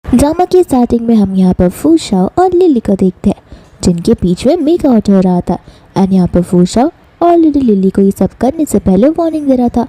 Drama की starting में हम यहाँ पर फूशा और लिली को देखते हैं जिनके बीच में मेक आउट हो रहा था। एंड यहाँ पर फूशा ऑलरेडी लिली को ये सब करने से पहले वार्निंग दे रहा था,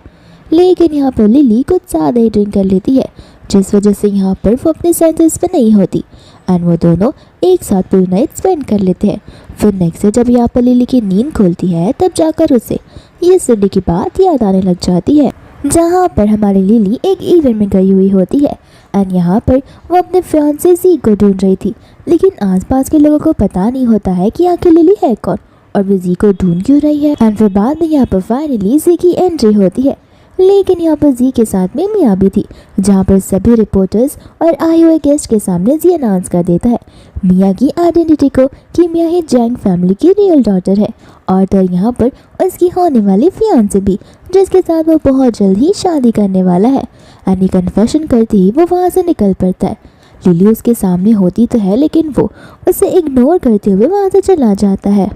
लेकिन यहाँ पर लिली कुछ ज़्यादा ही ड्रिंक कर लेती है जिस वजह से यहाँ पर वो अपने सेंसेस पे नहीं होती एंड वो दोनों एक साथ पूरी नाइट स्पेंड कर लेते हैं। फिर नेक्स्ट डे जब यहाँ पर लिली की नींद खुलती है तब जाकर उसे ये सिटी की बात याद आने लग जाती है जहाँ पर हमारी लिली एक इवेंट में गई हुई होती है एंड यहाँ पर वो अपने फियांसे ज़ी को ढूंढ रही थी, लेकिन आसपास के लोगों को पता नहीं होता है कि आखिर लिली है कौन और वो ज़ी को ढूंढ क्यों रही है। एंड फिर बाद में यहाँ पर फाइनली ज़ी की एंट्री होती है, लेकिन यहाँ पर ज़ी के साथ में मिया भी थी, जहाँ पर सभी रिपोर्टर्स और आए हुए गेस्ट के सामने ज़ी अनाउंस कर देता है मिया की आइडेंटिटी को कि मिया ही जैंग फैमिली की रियल डॉटर है और तो यहाँ पर उसकी होने वाली फियांसे भी, जिसके साथ वो बहुत जल्द ही शादी करने वाला है। एंड ये कन्फेशन करते ही वो वहाँ से निकल पड़ता है। लिली उसके सामने होती तो है लेकिन वो उसे इग्नोर करते हुए वहाँ से चला जाता है।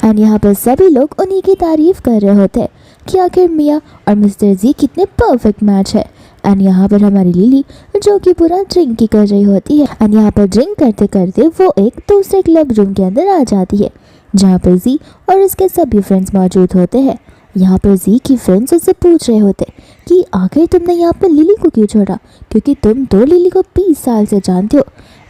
एंड यहाँ पर सभी लोग उन्हीं की तारीफ कर रहे होते हैं कि आखिर मिया और मिस्टर ज़ी कितने परफेक्ट मैच है। एंड यहाँ पर हमारी लिली जो कि पूरा ड्रिंक ही कर रही होती है एंड यहाँ पर ड्रिंक करते करते वो एक दूसरे क्लब रूम के अंदर आ जाती है जहाँ पर ज़ी और उसके सभी फ्रेंड्स मौजूद होते हैं। यहाँ पर ज़ी की फ्रेंड्स उससे पूछ रहे होते कि आखिर तुमने यहाँ पर लिली को क्यों छोड़ा, क्योंकि तुम तो लिली को 20 साल से जानते हो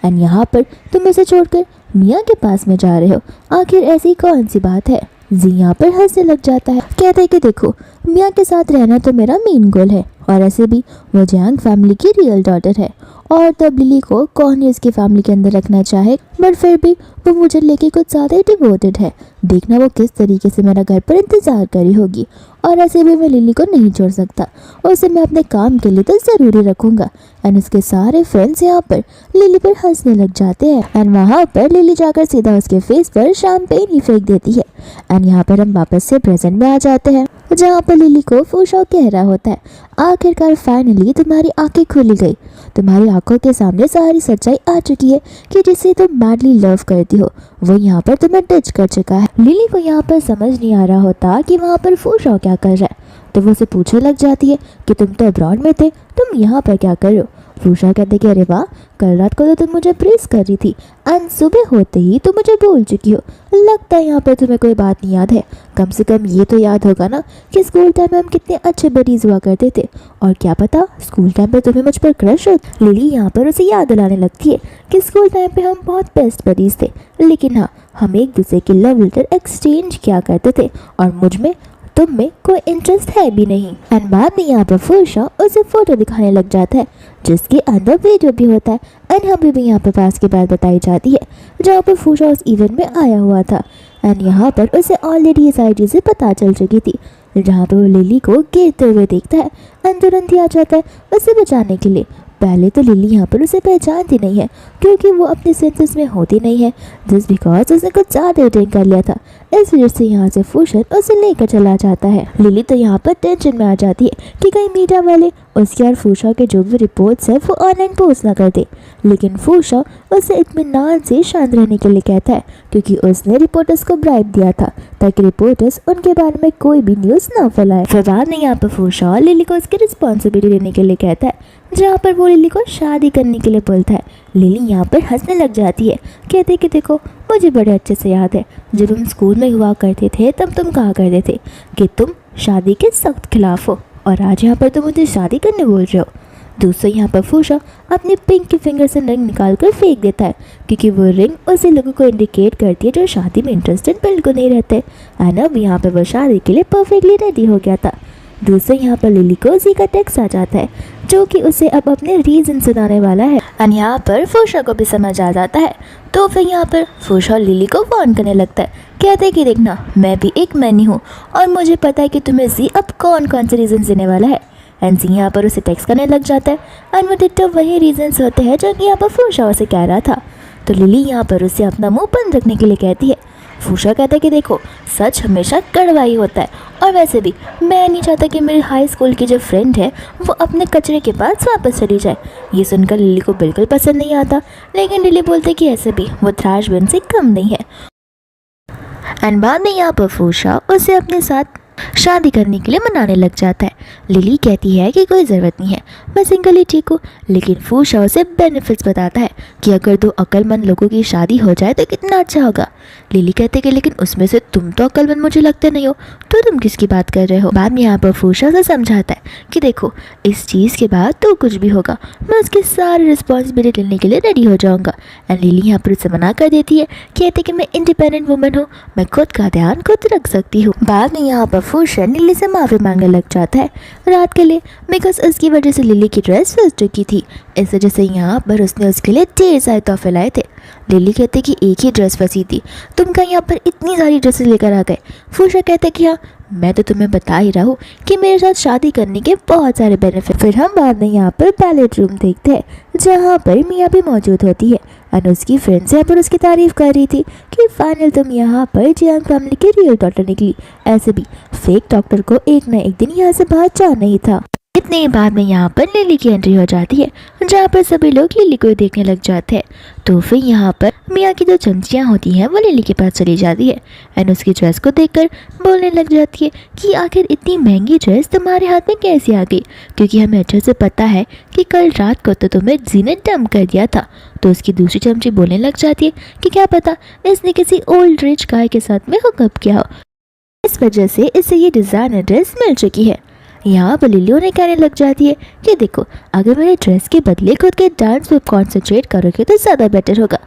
एंड यहाँ पर तुम उसे छोड़कर मिया के पास में जा रहे हो, आखिर ऐसी कौन सी बात है। ज़ी यहाँ पर हंसने लग जाता है, कहता है कि देखो मिया के साथ रहना तो मेरा मेन गोल है और ऐसे भी वो जैंग फैमिली की रियल डॉटर है और तब लिली को कौन ही उसकी फैमिली के अंदर रखना चाहे, बट फिर भी वो मुझे लेके कुछ ज़्यादा ही डिवोटेड है। देखना वो किस तरीके से मेरा घर पर इंतज़ार करी होगी और ऐसे भी मैं लिली को नहीं छोड़ सकता, उसे मैं अपने काम के लिए तो ज़रूरी रखूँगा। एंड उसके सारे फ्रेंड्स यहाँ पर लिली पर हंसने लग जाते हैं एंड वहाँ पर लिली जाकर सीधा उसके फेस पर शैम्पेन ही फेंक देती है। एंड यहाँ पर हम वापस से प्रेजेंट में आ जाते हैं जहाँ पर लिली को फूशा कह रहा होता है आखिरकार फाइनली तुम्हारी आंखें खुली गई, तुम्हारी आंखों के सामने सारी सच्चाई आ चुकी है कि जिसे तुम मैडली लव करती हो वो यहाँ पर तुम्हें टच कर चुका है। लिली को यहाँ पर समझ नहीं आ रहा होता कि वहाँ पर फूशा क्या कर रहा है, तो वो उसे पूछने लग जाती है कि तुम तो अब्रॉड में थे, तुम यहाँ पर क्या कर रहे हो। फूशा कहते कि अरे वाह, कल रात को तो तुम मुझे प्रेस कर रही थी एंड सुबह होते ही तुम मुझे भूल चुकी हो, लगता है यहाँ पर तुम्हें कोई बात नहीं याद है। कम से कम ये तो याद होगा ना कि स्कूल टाइम में हम कितने अच्छे बडीज हुआ करते थे और क्या पता स्कूल टाइम पे तुम्हें मुझ पर क्रश हो। लिली यहाँ पर उसे याद दिलाने लगती है कि स्कूल टाइम पे हम बहुत बेस्ट बडीज थे, लेकिन हाँ हम एक दूसरे के लव लेटर एक्सचेंज किया करते थे और मुझ में तुम में कोई इंटरेस्ट है भी नहीं। एंड बाद में यहाँ पर फूशा उसे फोटो दिखाने लग जाता है जिसके अंदर वीडियो भी होता है एंड हमें भी यहाँ पर पास की बात बताई जाती है जहाँ पर फूशा उस इवेंट में आया हुआ था एंड यहाँ पर उसे ऑलरेडी ये सारी चीज़ें पता चल चुकी थी, जहाँ पर वो लिली को गिरते हुए देखता है एंड तुरंत ही आ जाता है उसे बचाने के लिए। पहले तो लिली यहाँ पर उसे पहचानती नहीं है क्योंकि वो अपने सेंसेस में होती नहीं है, जस्ट बिकॉज उसने कुछ ज़्यादा ड्रिंक कर लिया था। इस वजह से यहाँ से फूशन उसे लेकर चला जाता है। लिली तो यहाँ पर टेंशन में आ जाती है कि कहीं मीडिया वाले उसके और फूशा के जो भी रिपोर्ट्स है वो ऑनलाइन पोस्ट ना कर दे, लेकिन फूशा उसे इत्मीनान से शांत रहने के लिए कहता है क्योंकि उसने रिपोर्टर्स को ब्राइब दिया था ताकि रिपोर्टर्स उनके बारे में कोई भी न्यूज़ ना फैलाए। फिर बाद में यहाँ पर फूशा लिली को उसकी रिस्पॉन्सिबिलिटी लेने के लिए कहता है जहाँ पर वो लिली को शादी करने के लिए बोलता है। लिली यहाँ पर हंसने लग जाती है, कहते कि देखो मुझे बड़े अच्छे से याद है जब हम स्कूल में हुआ करते थे तब तुम कहा करते थे कि तुम शादी के सख्त खिलाफ हो और आज यहाँ पर तुम मुझे शादी करने बोल रहे हो। दूसरा यहाँ पर फूशा अपनी पिंक के फिंगर से रिंग निकाल कर फेंक देता है क्योंकि वो रिंग उसे लोगों को इंडिकेट करती है जो शादी में इंटरेस्टेड बिल्कुल नहीं रहते एंड अब यहाँ पर वो शादी के लिए परफेक्टली रेडी हो गया था। दूसरे यहाँ पर लिली को ज़ी का टेक्स्ट आ जाता है जो कि उसे अब अपने रीज़न सुनाने वाला है एंड यहाँ पर फूशा को भी समझ आ जाता है, तो फिर यहाँ पर फूशा लिली को वार्न करने लगता है, कहते कि देखना मैं भी एक मैनी हूँ और मुझे पता है कि तुम्हें ज़ी अब कौन कौन से रीज़न देने वाला है। एंड ज़ी यहाँ पर उसे टेक्स्ट करने लग जाता है एंड वो डिट्टो वही रीजंस होते हैं जो कि यहाँ पर फूशा उसे कह रहा था। तो लिली यहाँ पर उसे अपना मुंह बंद रखने के लिए कहती है। फूशा कहता है कि देखो सच हमेशा कड़वा ही होता है और वैसे भी मैं नहीं चाहता कि मेरी हाई स्कूल की जो फ्रेंड है वो अपने कचरे के पास वापस चली जाए। ये सुनकर लिली को बिल्कुल पसंद नहीं आता, लेकिन लिली बोलते कि ऐसे भी वो थ्रैश बिन से कम नहीं है। एंड बाद में यहाँ पर फूशा उसे अपने साथ शादी करने के लिए मनाने लग जाता है। लिली कहती है कि कोई ज़रूरत नहीं है, मैं सिंगल ही ठीक हूँ। लेकिन फू शाओ से बेनिफिट्स बताता है कि अगर दो अक्लमंद लोगों की शादी हो जाए तो कितना अच्छा होगा। लिली कहते कि लेकिन उसमें से तुम तो अक्लमंद मुझे लगते नहीं हो, तो तुम किसकी बात कर रहे हो। बाद में यहाँ पर फू शाओ से समझाता है कि देखो इस चीज़ के बाद तो कुछ भी होगा मैं उसकी सारी रिस्पॉन्सिबिलिटी लेने के लिए रेडी हो जाऊँगा। एंड लिली यहाँ पर उसे मना कर देती है, कहते कि मैं इंडिपेंडेंट वुमन हूँ, मैं खुद का ध्यान खुद रख सकती हूँ। बाद में यहाँ पर फू शाओ लिली से माफ़ी मांगने लग जाता है रात के लिए, बिकॉज उसकी वजह से लिली की ड्रेस फंस चुकी थी। इस वजह से यहाँ पर उसने उसके लिए ढेर सारे तोहफे लाए थे। लिली कहते कि एक ही ड्रेस फंसी थी, तुम क्या यहाँ पर इतनी सारी ड्रेसेस लेकर आ गए। फू शाओ कहते कि हाँ मैं तो तुम्हें बता ही रहा हूँ कि मेरे साथ शादी करने के बहुत सारे बेनिफिट। फिर हम बाद में यहाँ पर पैलेट रूम देखते हैं जहाँ पर मिया भी मौजूद होती है और उसकी फ्रेंड्स यहाँ पर उसकी तारीफ कर रही थी कि फाइनल तुम यहाँ पर जियांग फैमिली की रियल डॉटर निकली। ऐसे भी फेक डॉक्टर को एक न एक दिन यहाँ से बाहर जाना ही था। इतने ही बाद में यहाँ पर लिली की एंट्री हो जाती है जहाँ पर सभी लोग लिली को देखने लग जाते हैं। तो फिर यहाँ पर मिया की जो चमचियाँ होती हैं वो लिली के पास चली जाती है एंड उसकी ड्रेस को देखकर बोलने लग जाती है कि आखिर इतनी महंगी ड्रेस तुम्हारे हाथ में कैसे आ गई, क्योंकि हमें अच्छे से पता है कि कल रात को तो तुम्हें जी ने डंप कर दिया था। तो उसकी दूसरी चमची बोलने लग जाती है कि क्या पता इसने किसी ओल्ड रिच गाय के साथ में हुकअप किया हो, इस वजह से इसे ये डिज़ाइनर ड्रेस मिल चुकी है। यहाँ पर लिली उन्हें कहने लग जाती है कि देखो अगर मेरे ड्रेस के बदले खुद के डांस पे कॉन्सेंट्रेट करोगे तो ज़्यादा बेटर होगा,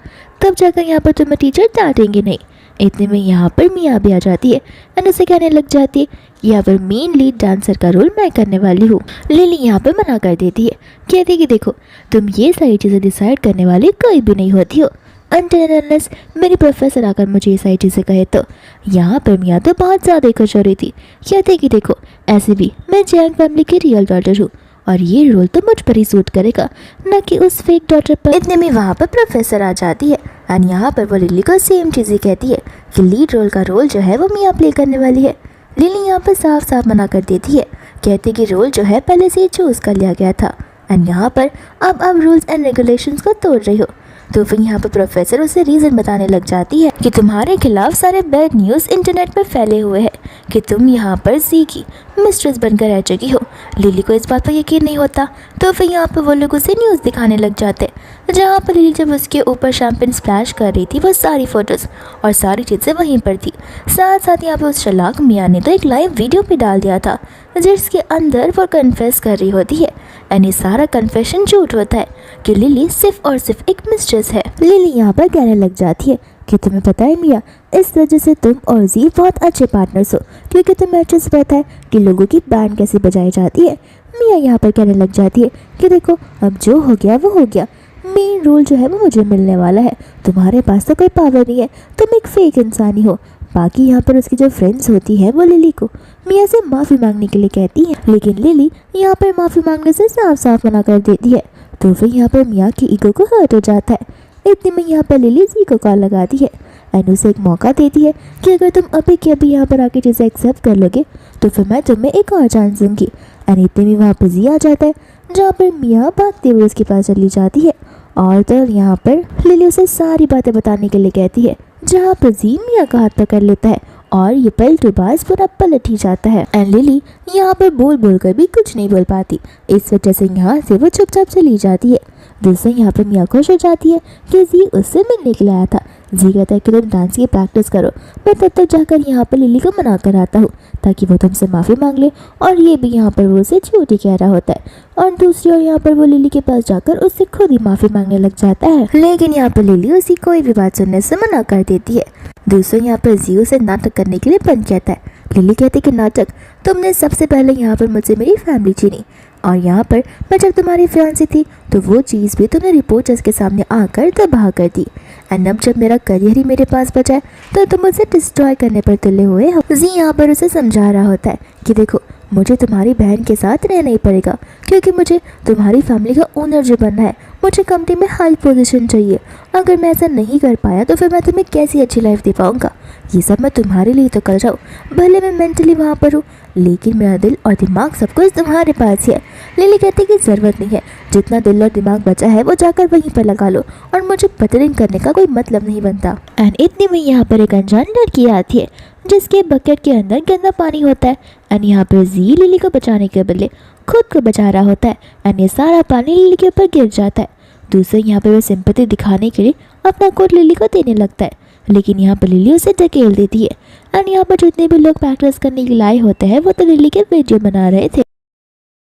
तब जाकर यहाँ पर तुम्हें टीचर डांटेंगे नहीं। इतने में यहाँ पर मिया भी आ जाती है एंड उसे कहने लग जाती है यहाँ पर मेन लीड डांसर का रोल मैं करने वाली हूँ। लिली यहाँ पर मना कर देती है, कहती है कि देखो तुम ये सारी चीज़ें डिसाइड करने वाली कोई भी नहीं होती हो अनलेस मेरी प्रोफेसर आकर मुझे ये सारी चीज़ें कहे तो। यहाँ पर मिया तो बहुत ज़्यादा खुश हो रही थी, कहते कि देखो ऐसे भी मैं जियांग फैमिली की रियल डॉटर हूँ और ये रोल तो मुझ पर ही सूट करेगा, न कि उस फेक डॉटर पर। इतने में वहाँ पर प्रोफेसर आ जाती है एंड यहाँ पर वो लिली को सेम चीज़ ही कहती है कि लीड रोल का रोल जो है वो मिया प्ले करने वाली है। लिली यहाँ पर साफ साफ मना कर देती है, कहती कि रोल जो है पहले से ही चूज़ कर लिया गया था एंड यहाँ पर अब रूल्स एंड रेगुलेशंस को तोड़ रही हो। तो फिर यहाँ पर प्रोफेसर उसे रीज़न बताने लग जाती है कि तुम्हारे खिलाफ सारे बैड न्यूज़ इंटरनेट पर फैले हुए हैं कि तुम यहाँ पर जी की मिस्ट्रेस बनकर रह चुकी हो। लिली को इस बात पर यकीन नहीं होता, तो फिर यहाँ पर वो लोग उसे न्यूज़ दिखाने लग जाते जहाँ पर लिली जब उसके ऊपर शैम्पेन स्प्लैश कर रही थी वो सारी फ़ोटोज़ और सारी चीज़ें वहीं पर थी। साथ साथ यहाँ पर उस शलाक मियाँ ने तो एक लाइव वीडियो भी डाल दिया था जिसके अंदर वो कन्फेस कर रही होती है एंड ये सारा कन्फेशन झूठ होता है कि लिली सिर्फ और सिर्फ एक मिस्ट्रेस है। लिली यहाँ पर कहने लग जाती है कि तुम्हें पता है मिया, इस वजह से तुम और जी बहुत अच्छे पार्टनर्स हो, क्योंकि तुम्हें अच्छे से पता है कि लोगों की बैंड कैसे बजाई जाती है। मिया यहाँ पर कहने लग जाती है कि देखो अब जो हो गया वो हो गया, मेन रोल जो है वो मुझे मिलने वाला है, तुम्हारे पास तो कोई पावर नहीं है, तुम एक फेक इंसान ही हो। बाकी यहाँ पर उसकी जो फ्रेंड्स होती है वो लिली को मिया से माफ़ी मांगने के लिए कहती है, लेकिन लिली यहाँ पर माफ़ी मांगने से साफ साफ मना कर देती है। तो फिर यहाँ पर मिया की ईगो को हर्ट हो जाता है। इतने में यहाँ पर लिली जी को कॉल लगाती है एंड उसे एक मौका देती है कि अगर तुम अभी के अभी यहाँ पर आके चीज़ें एक्सेप्ट कर लोगे तो फिर मैं तुम्हें एक और चांस दूँगी। एंड इतने में वहाँ पर जी आ जाता है जहाँ पर मिया भागते हुए उसके पास चली जाती है और तो यहाँ पर लिली उसे सारी बातें बताने के लिए कहती है, जहाँ पर जी मिया का हाथ पकड़ लेता है और ये पलटूबाज पूरा पलट ही जाता है एंड लिली यहाँ पर बोल बोल कर भी कुछ नहीं बोल पाती। इस वजह से यहाँ से वो चुपचाप चली जाती है, जिससे यहाँ पर मिया खुश हो जाती है कि जी उससे मिलने के लिए आया था। जी कहता है कि तुम डांस की प्रैक्टिस करो, मैं तब तक जाकर यहाँ पर लिली को मना कर आता हूँ ताकि वो तुमसे माफ़ी मांग ले। और ये भी यहाँ पर वो उसे झूठी कह रहा होता है और दूसरी ओर यहाँ पर वो लिली के पास जाकर उससे खुद ही माफ़ी मांगने लग जाता है, लेकिन यहाँ पर लिली उसी कोई भी बात सुनने से मना कर देती है। दूसरों यहाँ पर जी उसे नाटक करने के लिए बंद कहता है। लिली कहती कि नाटक, तुमने सबसे पहले यहाँ पर मुझसे मेरी फैमिली छीनी और यहाँ पर मैं जब तुम्हारी फियांसी थी तो वो चीज़ भी तुमने रिपोर्टर्स के सामने आकर तबाह कर दी एंड अब जब मेरा करियर ही मेरे पास बचा है तो तुम मुझे डिस्ट्रॉय करने पर तुले हुए हो। जी यहाँ पर उसे समझा रहा होता है कि देखो मुझे तुम्हारी बहन के साथ रहना ही पड़ेगा क्योंकि मुझे तुम्हारी फैमिली का ओनर जो बनना है, मुझे कंपनी में हाई पोजीशन चाहिए। अगर मैं ऐसा नहीं कर पाया तो फिर मैं तुम्हें कैसी अच्छी लाइफ दे पाऊँगा। ये सब मैं तुम्हारे लिए तो कर रहा हूँ, भले मैं मेंटली वहाँ पर हूँ लेकिन मेरा दिल और दिमाग सब कुछ तुम्हारे पास ही है। लिली कहती कि ज़रूरत नहीं है, जितना दिल और दिमाग बचा है वो जाकर वहीं पर लगा लो और मुझे बदरिंग करने का कोई मतलब नहीं बनता। एंड इतनी में यहाँ पर एक अनजान लड़की आती है जिसके बकेट के अंदर गंदा पानी होता है। एंड यहाँ पर जी लिली को बचाने के बदले खुद को बचा रहा होता है एंड ये सारा पानी लिली के ऊपर गिर जाता है। दूसरे यहाँ पर वो सिंपैथी दिखाने के लिए अपना कोट लिली को देने लगता है, लेकिन यहाँ पर लिली उसे ढकेल देती है। एंड यहाँ पर जितने भी लोग प्रैक्टिस करने के लिए आए होते हैं वो तो लिली के वीडियो बना रहे थे,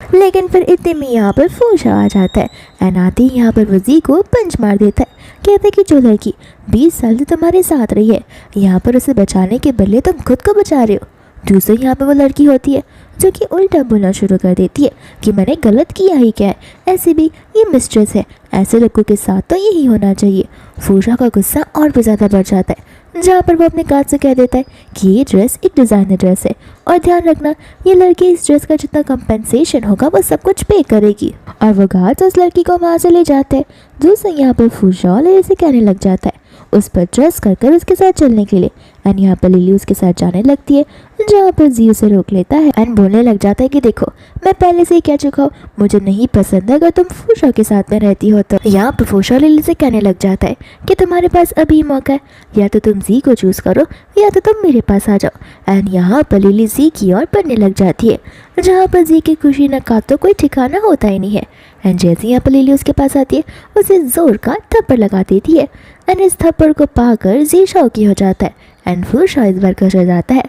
लेकिन फिर इतने में यहाँ पर फूशा आ जाता है एंड आते ही यहाँ पर वो जी को पंच मार देता है। कहते कि जो लड़की 20 साल से तुम्हारे साथ रही है, यहाँ पर उसे बचाने के बदले तुम खुद को बचा रहे हो। दूसरी यहाँ पर वो लड़की होती है जो कि उल्टा बोलना शुरू कर देती है कि मैंने गलत किया ही क्या है, ऐसे भी ये मिस्ट्रेस है, ऐसे लड़कों के साथ तो यही होना चाहिए। फूशा का गुस्सा और भी ज़्यादा बढ़ जाता है, जहाँ पर वो अपने गार्ड से कह देता है कि ये ड्रेस एक डिज़ाइनर ड्रेस है और ध्यान रखना ये लड़की इस ड्रेस का जितना कंपेंसेशन होगा वो सब कुछ पे करेगी। और वो गार्ड उस लड़की को वहाँ से ले जाते हैं। दूसरे यहाँ पर फूशा लिली से कहने लग जाता है उस पर ट्रस्ट कर उसके साथ चलने के लिए। एंड यहाँ पर लिली उसके साथ जाने लगती है, जहाँ पर जी उसे रोक लेता है एंड बोलने लग जाता है कि देखो मैं पहले से ही कह चुका हूँ, मुझे नहीं पसंद है अगर तुम फूशा के साथ में रहती हो तो। यहाँ पर फूशा लिली से कहने लग जाता है कि तुम्हारे पास अभी मौका है, या तो तुम जी को चूज़ करो या तो तुम मेरे पास आ जाओ। एंड यहाँ पर लिली जी की ओर बढ़ने लग जाती है, जहाँ पर जी की खुशी न का तो कोई ठिकाना होता ही नहीं है। एंड जैसे यहाँ पर लिली उसके पास आती है उसे जोर का थप्पड़ लगा देती है एंड इस थप्पड़ को पाकर जी शौकी हो जाता है एंड फूशा इस बार कर जाता है।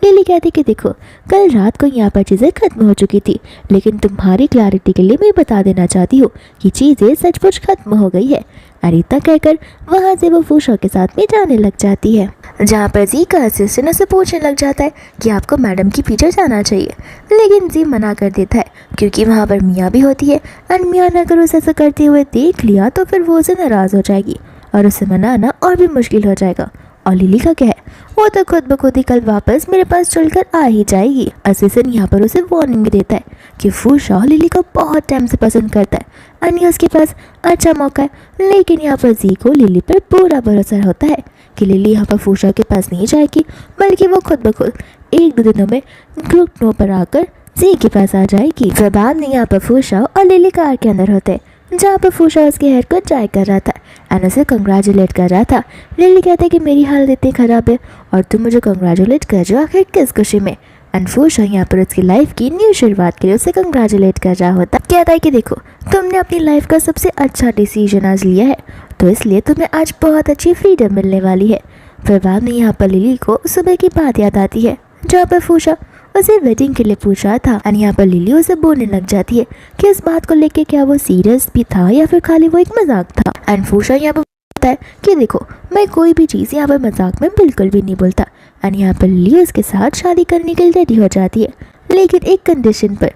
लिली कहती कि देखो कल रात को यहाँ पर चीज़ें खत्म हो चुकी थी, लेकिन तुम्हारी क्लैरिटी के लिए मैं बता देना चाहती हूँ कि चीज़ें सचमुच खत्म हो गई है। और इतना कहकर वहाँ से वो फूशा के साथ में जाने लग जाती है, जहाँ पर जी का असिस्टेंट उसे पूछने लग जाता है कि आपको मैडम की पीछे जाना चाहिए, लेकिन जी मना कर देता है क्योंकि वहाँ पर मियाँ भी होती है एंड मियाँ ने अगर उसे ऐसा करते हुए देख लिया तो फिर वो उसे नाराज़ हो जाएगी और उसे मनाना और भी मुश्किल हो जाएगा। और लिली का क्या है, वो तो खुद ब खुद ही कल वापस मेरे पास चलकर आ ही जाएगी। असिस्टेंट यहाँ पर उसे वार्निंग भी देता है कि फूशा लिली को बहुत टाइम से पसंद करता है और उसके पास अच्छा मौका है, लेकिन यहाँ पर जी को लिली पर पूरा भरोसा होता है कि लिली यहाँ पर फूशा के पास नहीं जाएगी, बल्कि वो खुद ब खुद 1-2 दिनों में ग्रुप नो पर आकर जी के पास आ जाएगी। फिर बाद में यहाँ पर फूशा और लिली कार के अंदर होते हैं, जहाँ पर फूशा उसके हेयर को ट्राई कर रहा था एंड उसे कंग्रेचुलेट कर रहा था। लिली कहते कि मेरी हालत इतनी ख़राब है और तुम मुझे कंग्रेचुलेट कर रहे हो आखिर किस खुशी में। एंड फूशा यहाँ पर उसकी लाइफ की न्यू शुरुआत के लिए उसे कंग्रेचुलेट कर रहा होता। कहता है कि देखो तुमने अपनी लाइफ का सबसे अच्छा डिसीजन आज लिया है, तो इसलिए तुम्हें आज बहुत अच्छी फ्रीडम मिलने वाली है। फिर बाद में यहाँ पर लिली को सुबह की बात याद आती है, जहाँ पर फूशा उसे वेडिंग के लिए पूछ रहा था एंड यहाँ पर लिली उसे बोलने लग जाती है कि इस बात को लेके क्या वो सीरियस भी था या फिर खाली वो एक मजाक था। एंड फूशा यहाँ पर बोलता है कि देखो मैं कोई भी चीज़ यहाँ पर मजाक में बिल्कुल भी नहीं बोलता। एंड यहाँ पर लिली उसके साथ शादी करने के लिए रेडी हो जाती है, लेकिन एक कंडीशन पर।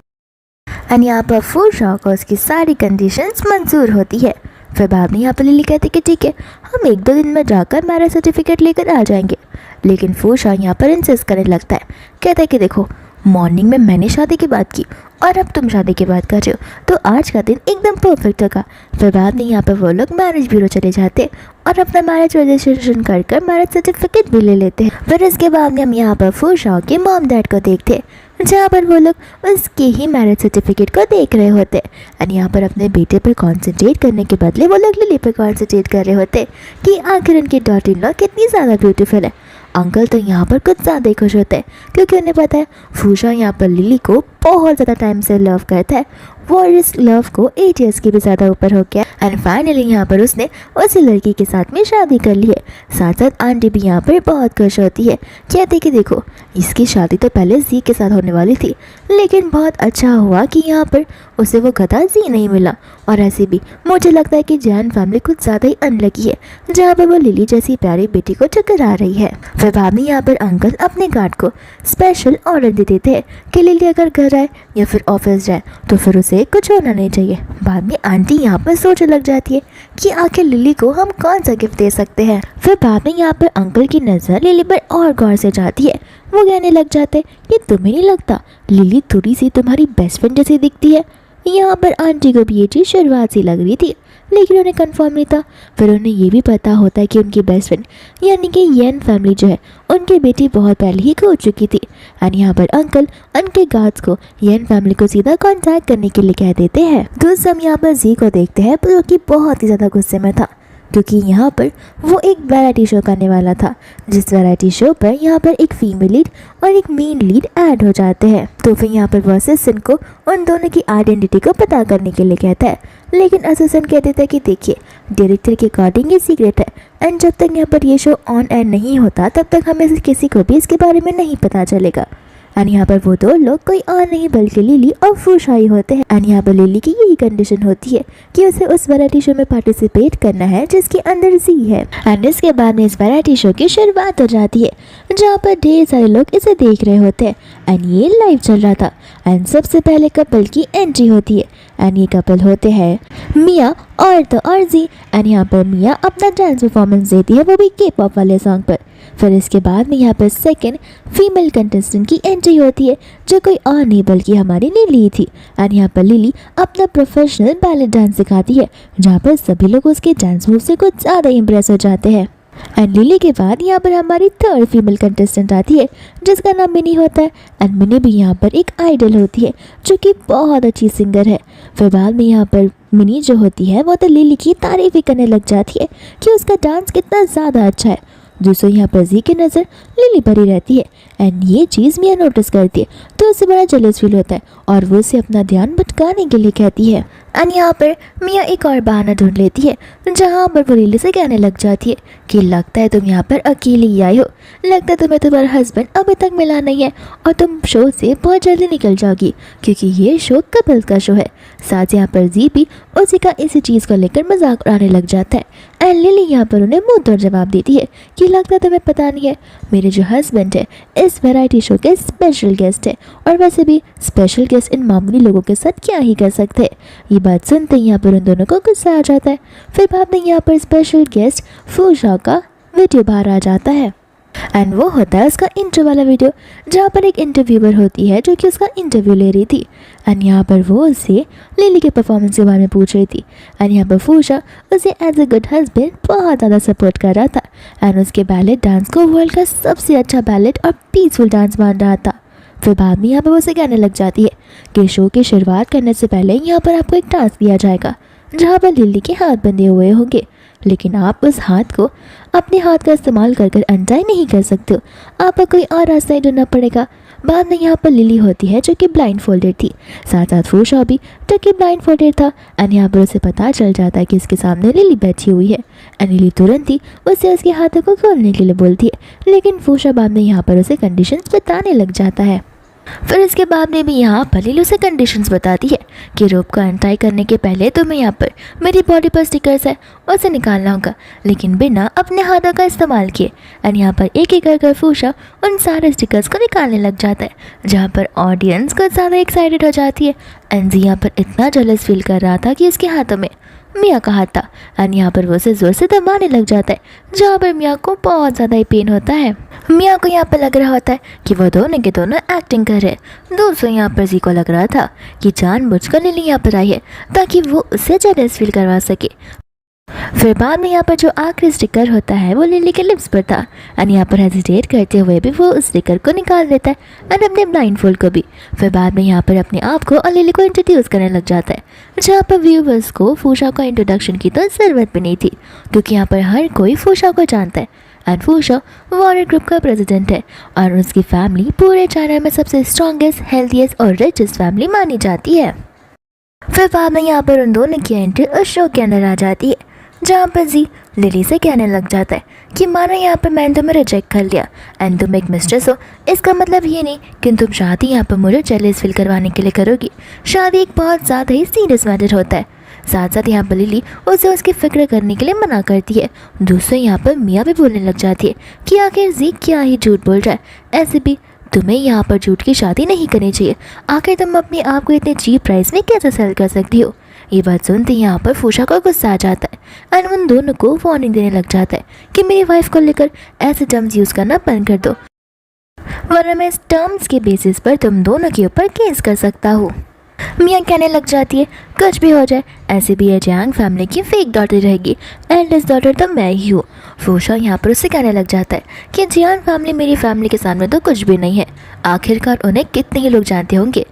एंड यहाँ पर फूशा को उसकी सारी कंडीशंस मंजूर होती है। फिर बाद में यहाँ पर लिली कहती कि ठीक है हम 1-2 दिन में जाकर मैरिज सर्टिफिकेट लेकर आ जाएंगे, लेकिन फूशा यहाँ पर इंसिस्ट करने लगता है। कहता है कि देखो मॉर्निंग में मैंने शादी की बात की और अब तुम शादी की बात कर रहे हो, तो आज का दिन एकदम परफेक्ट होगा। फिर बाद में यहाँ पर वो लोग मैरिज ब्यूरो चले जाते हैं और अपना मैरिज रजिस्ट्रेशन कर मैरिज सर्टिफिकेट भी ले लेते हैं। फिर इसके बाद में हम यहाँ पर फूशा के मॉम डैड को देखते हैं, जहाँ पर वो लोग उसके ही मैरिज सर्टिफिकेट को देख रहे होते हैं एंड यहाँ पर अपने बेटे पर कॉन्सेंट्रेट करने के बदले वो लोग लिली पर कॉन्सेंट्रेट कर रहे होते कि आखिर उनकी डॉटर इन लॉ कितनी ज़्यादा ब्यूटीफुल है। अंकल तो यहाँ पर कुछ ज़्यादा ही खुश होते हैं क्योंकि उन्हें पता है फूशा यहाँ पर लिली को बहुत ज़्यादा टाइम से लव करता है, वो इस लव को 8 years की भी ज़्यादा ऊपर हो गया एंड फाइनली यहाँ पर उसने उसी लड़की के साथ में शादी कर ली है। साथ साथ आंटी भी यहाँ पर बहुत खुश होती है, कहती कि देखो इसकी शादी तो पहले जी के साथ होने वाली थी, लेकिन बहुत अच्छा हुआ कि यहाँ पर उसे वो गधा जी नहीं मिला। और ऐसे भी मुझे लगता है कि जैन फैमिली कुछ ज़्यादा ही अनलकी है, जहाँ पर वो लिली जैसी प्यारी बेटी को टकरा रही है। फिर बाद में यहाँ पर अंकल अपने गार्ड को स्पेशल ऑर्डर दे देते हैं कि लिली अगर घर आए या फिर ऑफिस जाए तो फिर उसे कुछ होना नहीं चाहिए। बाद में आंटी यहाँ पर सोचने लग जाती है कि आखिर लिली को हम कौन सा गिफ्ट दे सकते हैं। फिर बाद में यहाँ पर अंकल की नज़र लिली पर और गौर से जाती है, वो कहने लग जाते कि तुम्हें नहीं लगता लिली थोड़ी सी तुम्हारी बेस्ट फ्रेंड जैसी दिखती है। यहाँ पर आंटी को भी ये चीज़ शुरुआत से लग रही थी, लेकिन उन्हें कंफर्म नहीं था। फिर उन्हें ये भी पता होता है कि उनकी बेस्ट फ्रेंड यानी कि येन फैमिली जो है उनकी बेटी बहुत पहले ही खो चुकी थी एंड यहाँ पर अंकल उनके गार्ड्स को येन फैमिली को सीधा कांटेक्ट करने के लिए कह देते हैं। दूसरे हम यहाँ पर जी को देखते हैं जो कि बहुत ही ज़्यादा गुस्से में था, क्योंकि यहाँ पर वो एक वैरायटी शो करने वाला था, जिस वैरायटी शो पर यहाँ पर एक फीमेल लीड और एक मेन लीड ऐड हो जाते हैं। तो फिर यहाँ पर वो असिस्टेंट को उन दोनों की आइडेंटिटी को पता करने के लिए कहता है, लेकिन असिस्टेंट कह देता है कि देखिए डायरेक्टर के अकॉर्डिंग ये सीक्रेट है एंड जब तक यहाँ पर ये शो ऑन एयर नहीं होता तब तक हमें से किसी को भी इसके बारे में नहीं पता चलेगा। एंड यहाँ पर वो दो लोग कोई और नहीं बल्कि लिली और फूशा ही होते हैं। एंड यहाँ पर लिली की यही कंडीशन होती है कि उसे उस वैरायटी शो में पार्टिसिपेट करना है जिसके अंदर जी है। एंड इसके बाद में इस वैरायटी शो की शुरुआत हो जाती है जहाँ पर ढेर सारे लोग इसे देख रहे होते हैं एंड ये लाइव चल रहा था। एंड सबसे पहले कपल की एंट्री होती है एंड ये कपल होते हैं मिया और जी। एंड यहाँ पर मिया अपना डांस परफॉर्मेंस देती है, वो भी के पॉप वाले सॉन्ग पर। फिर इसके बाद में यहाँ पर सेकंड फीमेल कंटेस्टेंट की एंट्री होती है जो कोई और नहीं बल्कि हमारी लिली थी। एंड यहाँ पर लिली अपना प्रोफेशनल बैले डांस सिखाती है जहाँ पर सभी लोग उसके डांस मूव से कुछ ज़्यादा इम्प्रेस हो जाते हैं। एंड लिली के बाद यहाँ पर हमारी थर्ड फीमेल कंटेस्टेंट आती है जिसका नाम मिनी होता है। एंड मिनी भी यहाँ पर एक आइडल होती है जो कि बहुत अच्छी सिंगर है। फिर बाद में यहाँ पर मिनी जो होती है वो तो लिली की तारीफ ही करने लग जाती है कि उसका डांस कितना ज़्यादा अच्छा है। दूसरों यहाँ पर जी की नज़र लिली पर ही रहती है एंड ये चीज़ मिया नोटिस करती है तो उसे बड़ा जेलस फील होता है और वो उसे अपना ध्यान भटकाने के लिए कहती है। एंड यहाँ पर मिया एक और बहाना ढूंढ लेती है जहाँ पर वो लिली से कहने लग जाती है कि लगता है तुम यहाँ पर अकेली ही आई हो, लगता है तुम्हें तुम्हारा हस्बैंड अभी तक मिला नहीं है और तुम शो से बहुत जल्दी निकल जाओगी क्योंकि ये शो कपल्स का शो है। साथ यहाँ पर जी भी उसी का इसी चीज़ को लेकर मजाक उड़ाने लग जाता है। एंड लिली यहाँ पर उन्हें मुंह तोड़ जवाब देती है कि लगता है तुम्हें पता नहीं है मेरे जो हस्बैंड है इस वैरायटी शो के स्पेशल गेस्ट है और वैसे भी स्पेशल गेस्ट इन मामूली लोगों के साथ क्या ही कर सकते हैं। ये बात सुनते ही यहाँ पर उन दोनों को गुस्सा आ जाता है। फिर बाद में यहाँ पर स्पेशल गेस्ट फूशा का वीडियो बाहर आ जाता है एंड वो होता है उसका इंटरव्यू वाला वीडियो जहाँ पर एक इंटरव्यूअर होती है जो कि उसका इंटरव्यू ले रही थी। एंड यहाँ पर वो उससे लिली के परफॉर्मेंस के बारे में पूछ रही थी एंड यहाँ पर फूशा उसे एज अ गुड हस्बैंड बहुत ज़्यादा सपोर्ट कर रहा था एंड उसके बैलेट डांस को वर्ल्ड का सबसे अच्छा बैलेट और पीसफुल डांस मान रहा था। फिर बाद में यहाँ पर वो उसे कहने लग जाती है कि शो की शुरुआत करने से पहले यहाँ पर आपको एक टास्क दिया जाएगा जहाँ पर लिली के हाथ बंधे हुए होंगे, लेकिन आप उस हाथ को अपने हाथ का इस्तेमाल कर अनटाई नहीं कर सकते हो, आपको कोई और रास्ता ही ढूंढना पड़ेगा। बाद में यहाँ पर लिली होती है जो कि ब्लाइंड फोल्डेड थी, साथ साथ फूशा भी जो कि ब्लाइंड फोल्डेड था। एंड यहाँ पर उसे पता चल जाता है कि इसके सामने लिली बैठी हुई है एंड लिली तुरंत ही उसे उसके हाथों को खोलने के लिए बोलती है, लेकिन फूशा बाद में यहाँ पर उसे कंडीशंस बताने लग जाता है। फिर इसके बाद में भी यहाँ पर लिली उसे कंडीशंस बताती है कि रोप को अनटाई करने के पहले तुम्हें यहाँ पर मेरी बॉडी पर स्टिकर्स है उसे निकालना होगा, लेकिन बिना अपने हाथों का इस्तेमाल किए। एंड यहाँ पर एक एक कर फूशा उन सारे स्टिकर्स को निकालने लग जाता है जहाँ पर ऑडियंस कुछ ज़्यादा एक्साइटेड हो जाती है। एंड जी यहाँ पर इतना जेलस फील कर रहा था कि उसके हाथों में मिया का हाथ था एंड यहाँ पर वो उसे ज़ोर से दबाने लग जाता है जहाँ पर मिया को बहुत ज़्यादा ही पेन होता है। मिया को यहाँ पर लग रहा होता है कि वो दोनों के दोनों एक्टिंग कर रहे हैं। दूसरों यहाँ पर जी को लग रहा था कि जानबूझकर लिली यहाँ पर आई है ताकि वो उससे जेलस फील करवा सके। फिर बाद में यहाँ पर जो आखिरी स्टिकर होता है वो लिली के लिप्स पर था एंड यहाँ पर हेजिटेट करते हुए भी वो उस स्टिकर को निकाल देता है एंड अपने ब्लाइंड फोल्ड को भी। फिर बाद में यहाँ पर अपने आप को और लिली को इंट्रोड्यूस करने लग जाता है जहाँ पर व्यूवर्स को फूशा का इंट्रोडक्शन की तो ज़रूरत भी नहीं थी क्योंकि यहाँ पर हर कोई फूशा को जानता है। एंड फूशा वॉरियर ग्रुप का प्रेसिडेंट है और उसकी फैमिली पूरे चाइना में सबसे स्ट्रॉन्गेस्ट, हेल्थीएस्ट और रिचेस्ट फैमिली मानी जाती है। फिर बाद में यहाँ पर उन दोनों की एंट्री उस शो के अंदर आ जाती है जहाँ पर जी लिली से कहने लग जाता है कि माना यहाँ पर मैंने तुम्हें रिजेक्ट कर लिया एंड तुम एक मिस्ट्रेस हो, इसका मतलब ये नहीं कि तुम शादी यहाँ पर मुझे जेलस फील करवाने के लिए करोगी। शादी एक बहुत ज़्यादा ही सीरियस मैटर होता है। साथ साथ यहाँ पर लिली उसे उसकी फिक्र करने के लिए मना करती है। दूसरे यहाँ पर मिया भी बोलने लग जाती है कि आखिर जी क्या ही झूठ बोल रहा है, ऐसे भी तुम्हें यहाँ पर झूठ की शादी नहीं करनी चाहिए, आखिर तुम अपने आप को इतने चीप प्राइस में कैसे सेल कर सकती हो। ये बात सुनते ही यहाँ पर फूशा को गुस्सा आ जाता है एंड उन दोनों को वार्निंग देने लग जाता है कि मेरी वाइफ को लेकर ऐसे टर्म्स यूज़ करना बंद कर दो, वरना मैं इस टर्म्स के बेसिस पर तुम दोनों के ऊपर केस कर सकता हूँ। मिया कहने लग जाती है कुछ भी हो जाए ऐसे भी ये जियांग फैमिली की फेक डॉटर रहेगी, एल्डेस्ट डॉटर तो मैं ही हूँ। फूशा यहाँ पर उससे कहने लग जाता है कि जियांग फैमिली मेरी फैमिली के सामने तो कुछ भी नहीं है, आखिरकार उन्हें कितने ही लोग जानते होंगे।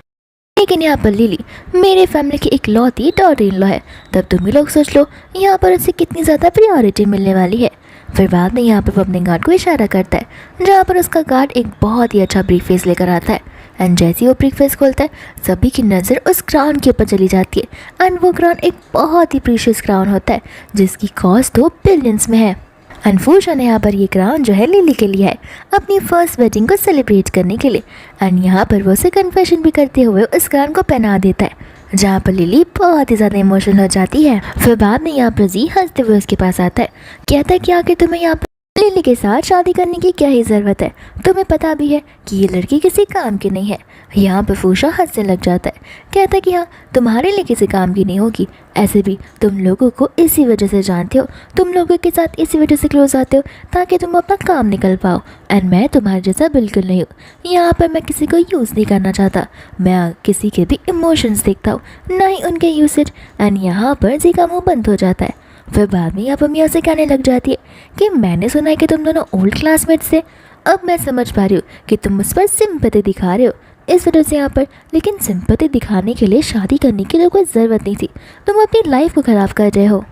लेकिन यहाँ पर लिली मेरे फैमिली की इकलौती डॉटर इन लॉ है, तब तुम ही लोग सोच लो यहाँ पर उसे कितनी ज़्यादा प्रायोरिटी मिलने वाली है। फिर बाद में यहाँ पर वो अपने गार्ड को इशारा करता है, जहाँ पर उसका गार्ड एक बहुत ही अच्छा ब्रीफकेस लेकर आता है। एंड जैसे ही वो ब्रीफकेस खोलता है, सभी की नज़र उस क्राउन के ऊपर चली जाती है। एंड वो क्राउन एक बहुत ही प्रीशियस क्राउन होता है, जिसकी कॉस्ट तो बिलियंस में है। एंड फूशा ने यहाँ पर ये क्राउन जो है लिली के लिए है, अपनी फर्स्ट वेडिंग को सेलिब्रेट करने के लिए। एंड यहाँ पर वो उसे कन्फेशन भी करते हुए उस क्राउन को पहना देता है, जहाँ पर लिली बहुत ही ज़्यादा इमोशनल हो जाती है। फिर बाद में यहाँ पर जी हंसते हुए उसके पास आता है, कहता है कि आखिर तुम्हें यहाँ पर लिली के साथ शादी करने की क्या ही ज़रूरत है, तुम्हें पता भी है कि ये लड़की किसी काम की नहीं है। यहाँ पर फूशा हंसने लग जाता है, कहता है कि हाँ, तुम्हारे लिए किसी काम की नहीं होगी, ऐसे भी तुम लोगों को इसी वजह से जानते हो, तुम लोगों के साथ इसी वजह से क्लोज आते हो ताकि तुम अपना काम निकल पाओ। एंड मैं तुम्हारे जैसा बिल्कुल नहीं हूँ, यहाँ पर मैं किसी को यूज़ नहीं करना चाहता, मैं किसी के भी इमोशंस देखता हूँ, ना ही उनके यूसेज। एंड यहाँ पर जी का मुँह बंद हो जाता है। फिर बाद में यहाँ पर मियाँ से कहने लग जाती है कि मैंने सुना है कि तुम दोनों ओल्ड क्लासमेट्स थे, अब मैं समझ पा रही हूँ कि तुम मुझ पर सिंपैथी दिखा रहे हो इस वजह से यहाँ पर, लेकिन सिंपैथी दिखाने के लिए शादी करने की तो कोई ज़रूरत नहीं थी, तुम अपनी लाइफ को ख़राब कर रहे हो।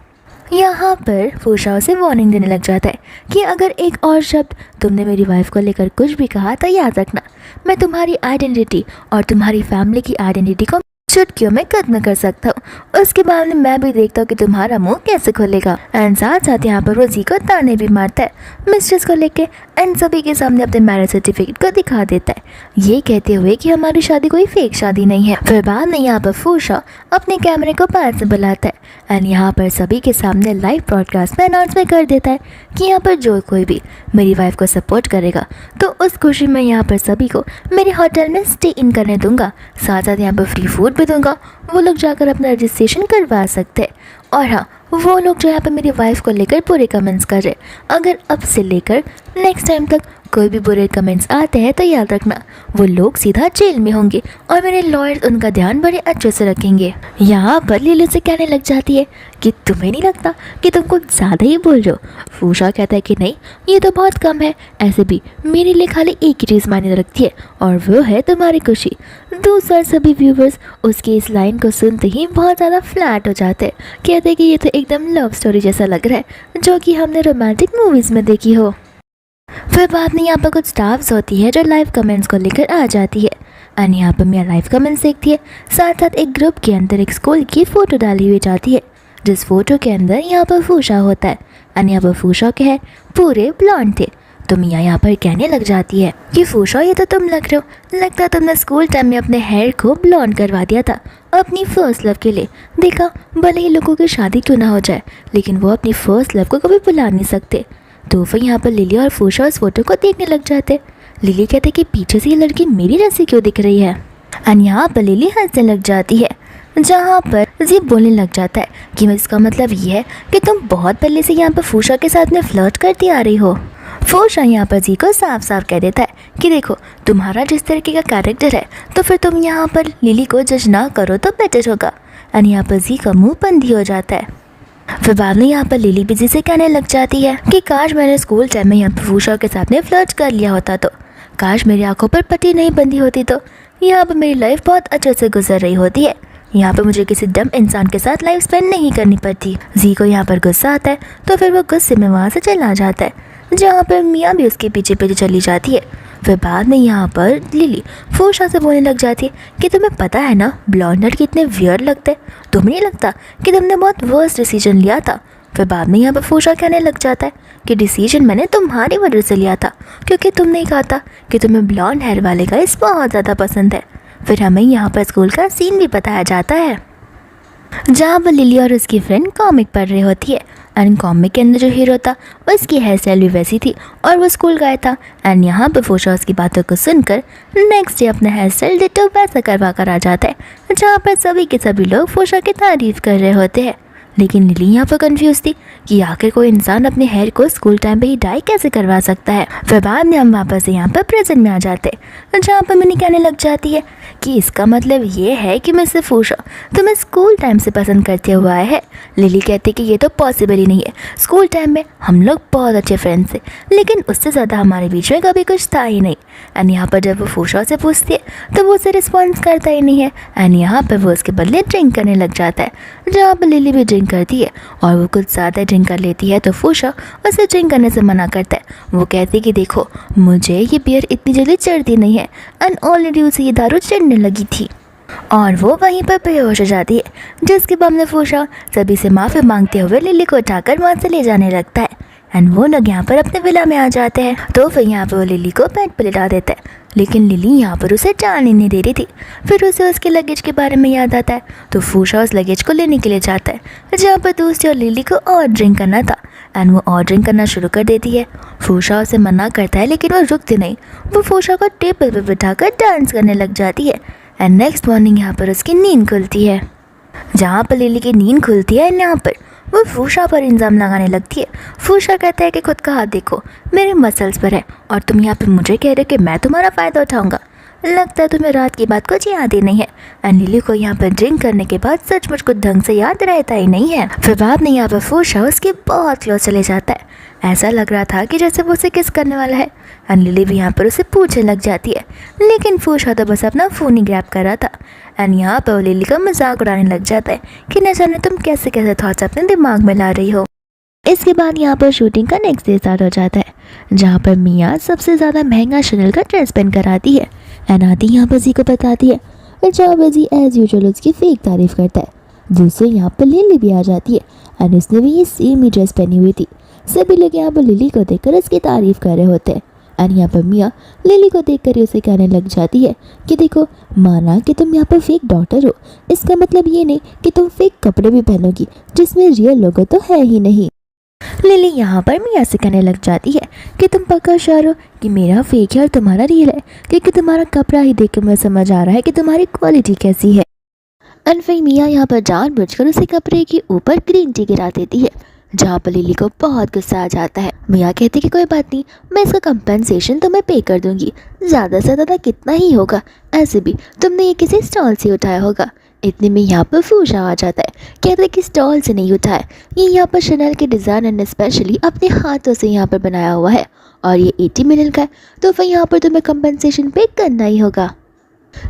यहाँ पर फूशा उसे वार्निंग देने लग जाता है कि अगर एक और शब्द तुमने मेरी वाइफ को लेकर कुछ भी कहा तो याद रखना, मैं तुम्हारी आइडेंटिटी और तुम्हारी फैमिली की आइडेंटिटी को चुटकियों में खत्म कर सकता हूँ, उसके बाद में मैं भी देखता हूँ कि तुम्हारा मुंह कैसे खुलेगा। एंड साथ साथ यहाँ पर वो जी को ताने भी मारता है मिस्ट्रेस को लेके, एंड सभी के सामने अपने मैरिज सर्टिफिकेट को दिखा देता है, ये कहते हुए कि हमारी शादी कोई फेक शादी नहीं है। फिर बाद में यहाँ पर फूशा अपने कैमरे को पास से बुलाता है, एंड यहाँ पर सभी के सामने लाइव ब्रॉडकास्ट में अनाउंसमेंट कर देता है कि यहाँ पर जो कोई भी मेरी वाइफ को सपोर्ट करेगा तो उस खुशी में यहाँ पर सभी को मेरे होटल में स्टे इन करने दूंगा, साथ साथ यहाँ पर फ्री फूड भी दूंगा, वो लोग जाकर अपना रजिस्ट्रेशन करवा सकते हैं। और हाँ, वो लोग जो यहाँ पर मेरी वाइफ को लेकर बुरे कमेंट्स कर रहे, अगर अब से लेकर नेक्स्ट टाइम तक कोई भी बुरे कमेंट्स आते हैं तो याद रखना वो लोग सीधा जेल में होंगे और मेरे लॉयर्स उनका ध्यान बड़े अच्छे से रखेंगे। यहाँ पर लिली से कहने लग जाती है कि तुम्हें नहीं लगता कि तुम कुछ ज़्यादा ही बोल रहे हो। फूशा कहता है कि नहीं, ये तो बहुत कम है, ऐसे भी मेरे लिए खाली एक ही चीज़ मायने रखती है और वो है तुम्हारी खुशी। दूसरा सभी व्यूवर्स उसकी इस लाइन को सुनते ही बहुत ज़्यादा फ्लैट हो जाते हैं, कहते हैं कि ये तो एकदम लव स्टोरी जैसा लग रहा है जो कि हमने रोमांटिक मूवीज़ में देखी हो। फिर बाद में यहाँ पर कुछ स्टाफ्स होती है जो लाइव कमेंट्स को लेकर आ जाती है, एंड यहाँ पर मियाँ लाइव कमेंट्स देखती है, साथ साथ एक ग्रुप के अंदर एक स्कूल की फ़ोटो डाली हुई जाती है, जिस फोटो के अंदर यहाँ पर फूशा होता है, एंड यहाँ पर फूशा के है पूरे ब्लॉन्ड थे। तो मियाँ यहाँ पर कहने लग जाती है कि फूशा ये तो तुम लग रहे हो, लगता है तुमने स्कूल टाइम में अपने हेयर को ब्लॉन्ड करवा दिया था अपनी फर्स्ट लव के लिए। देखा, भले ही लोगों की शादी क्यों ना हो जाए लेकिन वो अपनी फर्स्ट लव को कभी भुला नहीं सकते। तो फिर यहाँ पर लिली और फूशा उस फोटो को देखने लग जाते। लिली कहते कि पीछे से ये लड़की मेरी जैसी क्यों दिख रही है, एंड यहाँ पर लिली हंसने लग जाती है, जहाँ पर जी बोलने लग जाता है कि इसका मतलब ये है कि तुम बहुत पहले से यहाँ पर फूशा के साथ में फ्लर्ट करती आ रही हो। फूशा यहाँ पर जी को साफ साफ कह देता है कि देखो, तुम्हारा जिस तरीके का कैरेक्टर है तो फिर तुम यहाँ पर लिली को जज ना करो तो बेटर होगा। एंड यहाँ पर जी का मुँह बंद ही हो जाता है। फिर बाद में यहाँ पर लिली बिजी से कहने लग जाती है कि काश मैंने स्कूल टाइम में यहाँ पर फूशा के साथ में फ्लर्ट कर लिया होता, तो काश मेरी आंखों पर पट्टी नहीं बंधी होती, तो यहाँ पर मेरी लाइफ बहुत अच्छे से गुजर रही होती है। यहाँ पर मुझे किसी डम इंसान के साथ लाइफ स्पेंड नहीं करनी पड़ती। जी को यहाँ पर गुस्सा आता है तो फिर वो गुस्से में वहाँ से चला जाता है, जहाँ पर मियाँ भी उसके पीछे पीछे चली जाती है। फिर बाद में यहाँ पर लिली फूशा से बोलने लग जाती है कि तुम्हें पता है ना ब्लॉन्ड लड़के कितने वियर्ड लगते, तुम्हें नहीं लगता कि तुमने बहुत वर्स्ट डिसीजन लिया था। फिर बाद में यहाँ पर फूशा कहने लग जाता है कि डिसीजन मैंने तुम्हारी वजह से लिया था, क्योंकि तुमने कहा था कि तुम्हें ब्लॉन्ड हेयर वाले गाइस बहुत ज़्यादा पसंद है। फिर हमें यहाँ पर स्कूल का सीन भी बताया जाता है, जहाँ पर लिली और उसकी फ्रेंड कॉमिक पढ़ रही होती है, एंड कॉमिक के अंदर जो हीरो था उसकी हेयर स्टाइल भी वैसी थी और वो स्कूल गया था। एंड यहाँ पर फूशा उसकी बातों को सुनकर नेक्स्ट डे अपना हेयर स्टाइल डिटो वैसा करवा कर आ जाता है, जहाँ पर सभी के सभी लोग फूशा की तारीफ कर रहे होते हैं। लेकिन लिली यहाँ पर कंफ्यूज थी कि आखिर कोई इंसान अपने हेयर को स्कूल टाइम पे ही डाई कैसे करवा सकता है। फिर बाद में हम वापस यहाँ पर प्रेजेंट में आ जाते हैं, जहाँ पर मिनी कहने लग जाती है कि इसका मतलब ये है कि मिस्टर फूशा तुम्हें स्कूल टाइम से पसंद करते हुआ है। लिली कहती कि ये तो पॉसिबल ही नहीं है, स्कूल टाइम में हम लोग बहुत अच्छे फ्रेंड्स थे, लेकिन उससे ज़्यादा हमारे बीच में कभी कुछ था ही नहीं। एंड यहाँ पर जब वो फूशा से पूछती है तो वो उसे रिस्पॉन्स करता ही नहीं है। एंड यहाँ पर वो उसके बदले ड्रिंक करने लग जाता है, जहाँ पर लिली भी ड्रिंक करती है और वो कुछ ज़्यादा ड्रिंक कर लेती है तो फूशा उसे ड्रिंक करने से मना करता है। वो कहती है कि देखो मुझे ये बियर इतनी जल्दी चढ़ती नहीं है, एंड ऑलरेडी उसे ये दारू चढ़ने लगी थी और वो वहीं पर बेहोश हो जाती है, जिसके बाद में फूशा सभी से माफ़ी मांगते हुए लिली को उठाकर वहाँ से ले जाने लगता है। एंड वो लोग यहाँ पर अपने विला में आ जाते हैं, तो फिर यहाँ पर वो लिली को बेड पर लिटा देता है, लेकिन लिली यहाँ पर उसे जाने नहीं दे रही थी। फिर उसे उसके लगेज के बारे में याद आता है, तो फूशा उस लगेज को लेने के लिए जाता है, जहाँ पर दूसरी और लिली को और ड्रिंक करना था। एंड वो और ड्रिंक करना शुरू कर देती है। फूशा उसे मना करता है, लेकिन वो रुकती नहीं। वो फूशा को टेबल पर बिठाकर डांस करने लग जाती है। एंड नेक्स्ट मॉर्निंग यहाँ पर उसकी नींद खुलती है। जहाँ पर लिली की नींद खुलती है, यहाँ पर वो फूशा पर इल्ज़ाम लगाने लगती है। फूशा कहता है कि खुद का हाथ देखो, मेरे मसल्स पर है और तुम यहाँ पे मुझे कह रहे हो कि मैं तुम्हारा फ़ायदा उठाऊंगा। लगता है तुम्हें रात की बात कुछ याद ही नहीं है। एंड लिली को यहाँ पर ड्रिंक करने के बाद सचमुच कुछ ढंग से याद रहता ही नहीं है। फिर बाद में यहाँ पर फूशा उसके बहुत क्लोज चले जाता है, ऐसा लग रहा था कि जैसे वो उसे किस करने वाला है। एंड लिली भी यहाँ पर उसे पूछने लग जाती है, लेकिन फूशा तो बस अपना फ़ोन ही ग्रैब कर रहा था। एंड यहाँ पर वो लिली का मजाक उड़ाने लग जाता है कि न जाने तुम कैसे कैसे थॉट्स अपने दिमाग में ला रही हो। इसके बाद यहाँ पर शूटिंग का नेक्स्ट डे स्टार्ट हो जाता है, जहाँ पर मिया सबसे ज़्यादा महंगा शनल का ड्रेस पहन कर आती है। एंड आती यहाँ पर जी को बताती है, जहाँ पर जी एज यूजुअल उसकी फेक तारीफ करता है। दूसरे यहाँ पर लिली भी आ जाती है, एंड उसने भी ये सेम ही ड्रेस पहनी हुई थी। सभी लोग यहाँ पर लिली को देखकर उसकी तारीफ कर रहे होते हैं। एंड यहाँ पर मिया लिली को देखकर ही उसे कहने लग जाती है कि देखो, माना कि तुम यहाँ पर फेक डॉटर हो, इसका मतलब ये नहीं कि तुम फेक कपड़े भी पहनोगी जिसमें रियल लोगो तो है ही नहीं। लिली यहाँ पर मिया से कहने लग जाती है कि तुम पक्का श्योर हो कि मेरा फेक है और तुम्हारा रियल है, क्योंकि तुम्हारा कपड़ा ही देख कर मुझे समझ आ रहा है कि तुम्हारी क्वालिटी कैसी है। एंड फिर मिया यहाँ पर जानबूझकर उसे कपड़े के ऊपर ग्रीन टी गिरा देती है, जहाँ पर लिली को बहुत गुस्सा आ जाता है। मिया कहती कि कोई बात नहीं, मैं इसका कंपनसेशन तुम्हें पे कर दूंगी, ज़्यादा से ज़्यादा कितना ही होगा, ऐसे भी तुमने ये किसी स्टॉल से उठाया होगा। इतने में यहाँ पर फूशा आ जाता है, कहते कि स्टॉल से नहीं उठाया, ये यहाँ पर शनल के डिज़ाइनर ने स्पेशली अपने हाथों से यहाँ पर बनाया हुआ है और ये 80 मिलियन का है, तो फिर यहाँ पर तुम्हें कंपनसेशन पे करना ही होगा।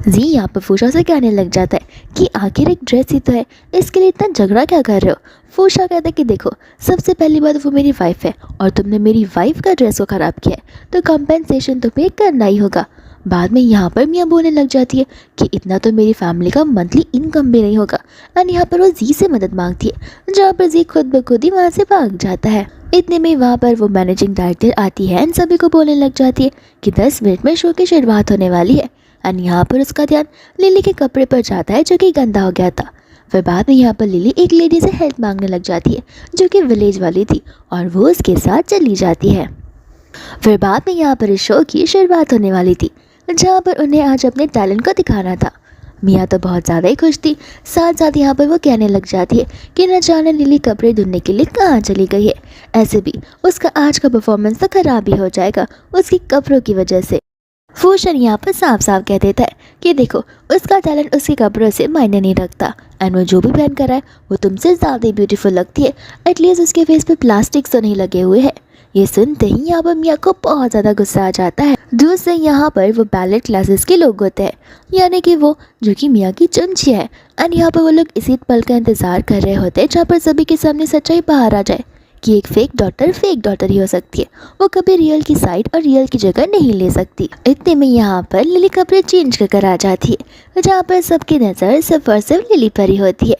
जी यहाँ पर फूशा से कहने लग जाता है कि आखिर एक ड्रेस ही तो है, इसके लिए इतना झगड़ा क्या कर रहे हो। फूशा कहता है कि देखो, सबसे पहली बात वो मेरी वाइफ है और तुमने मेरी वाइफ का ड्रेस को ख़राब किया है, तो कंपनसेशन तो पे करना ही होगा। बाद में यहाँ पर मियाँ बोलने लग जाती है कि इतना तो मेरी फैमिली का मंथली इनकम भी नहीं होगा। एंड यहाँ पर वो जी से मदद मांगती है, जहाँ पर जी खुद ब खुद ही वहाँ से भाग जाता है। इतने में वहाँ पर वो मैनेजिंग डायरेक्टर आती है एंड सभी को बोलने लग जाती है कि 10 मिनट में शो की शुरुआत होने वाली है। एंड यहाँ पर उसका ध्यान लिली के कपड़े पर जाता है, जो कि गंदा हो गया था। फिर बाद में यहाँ पर लिली एक लेडी से हेल्प मांगने लग जाती है, जो कि विलेज वाली थी, और वो उसके साथ चली जाती है। फिर बाद में यहाँ पर इस शो की शुरुआत होने वाली थी, जहाँ पर उन्हें आज अपने टैलेंट को दिखाना था। मिया तो बहुत ज़्यादा ही खुश थी, साथ साथ यहाँ पर वो कहने लग जाती है कि न जाने लिली कपड़े धुलने के लिए कहाँ चली गई है, ऐसे भी उसका आज का परफॉर्मेंस तो ख़राब ही हो जाएगा उसकी कपड़ों की वजह से। फूशन यहाँ पर साफ साफ कह देता है कि देखो, उसका टैलेंट उसके कपड़ों से मायने नहीं रखता, एंड वो जो भी पहन कर रहा है वो तुमसे ज़्यादा ही ब्यूटीफुल लगती है, एटलीस्ट उसके फेस पे प्लास्टिक तो नहीं लगे हुए हैं। ये सुनते ही यहाँ पर मिया को बहुत ज़्यादा गुस्सा आ जाता है। दूसरे यहाँ पर वो बैलेट क्लासेस के लोग होते हैं, यानी कि वो जो कि मिया की चुंची है। एंड यहाँ पर वो लोग इसी पल का इंतज़ार कर रहे होते हैं जहाँ पर सभी के सामने सच्चाई बाहर आ जाए कि एक फेक डॉटर ही हो सकती है, वो कभी रियल की साइड और रियल की जगह नहीं ले सकती। इतने में यहाँ पर लिली कपड़े चेंज कर आ जाती है, जहाँ पर सबकी नज़र सिर्फ और सिर्फ लिली पर ही होती है।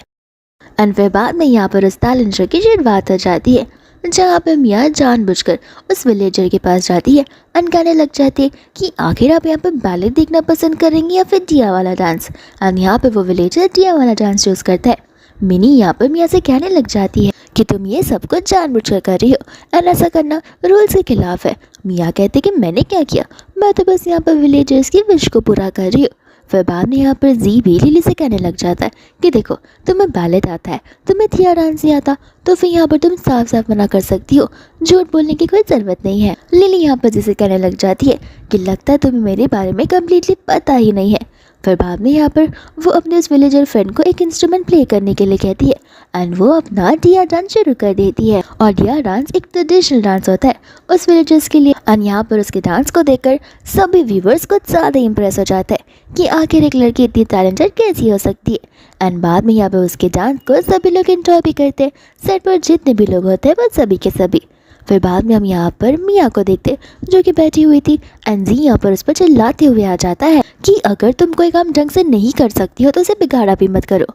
एंड फिर बाद में यहाँ पर उस टैलेंट शो की शुरुआत हो जाती है, जहाँ पर मिया जानबूझकर उस विलेजर के पास जाती है एंड कहने लग जाती है कि आखिर आप यहाँ पर बैले देखना पसंद करेंगी या फिर डिया वाला डांस। एंड यहाँ पर वो विलेजर डिया वाला डांस चूज़ करता है। मिनी यहाँ पर मिया से कहने लग जाती है कि तुम ये सब कुछ जानबूझकर कर रही हो एंड ऐसा करना रूल्स के खिलाफ है। मिया कहते कि मैंने क्या किया, मैं तो बस यहाँ पर विलेजर्स की विश को पूरा कर रही हूँ। फिर बाद में यहाँ पर जी भी लिली से कहने लग जाता है कि देखो, तुम्हें बैलेट आता है, तुम्हें थिया डांस नहीं आता, तो फिर यहाँ पर तुम साफ साफ मना कर सकती हो, झूठ बोलने की कोई ज़रूरत नहीं है। लिली यहाँ पर जिसे कहने लग जाती है कि लगता है तुम्हें मेरे बारे में कम्प्लीटली पता ही नहीं है। फिर बाद में यहाँ पर वो अपने उस विलेजर फ्रेंड को एक इंस्ट्रूमेंट प्ले करने के लिए कहती है एंड वो अपना डिया डांस शुरू कर देती है। और डिया डांस एक ट्रेडिशनल डांस होता है उस विलेजर्स के लिए। एंड यहाँ पर उसके डांस को देखकर सभी व्यूवर्स को ज़्यादा इंप्रेस हो जाता है कि आखिर एक लड़की इतनी टैलेंटेड कैसी हो सकती है। एंड बाद में यहाँ पर उसके डांस को सभी लोग एंजॉय भी करते हैं, सेट पर जितने भी लोग होते हैं वो सभी के सभी। फिर बाद में हम यहाँ पर मिया को देखते जो कि बैठी हुई थी एंड जी यहाँ पर उस पर चिल्लाते हुए आ जाता है कि अगर तुम कोई काम ढंग से नहीं कर सकती हो तो उसे बिगाड़ा भी मत करो।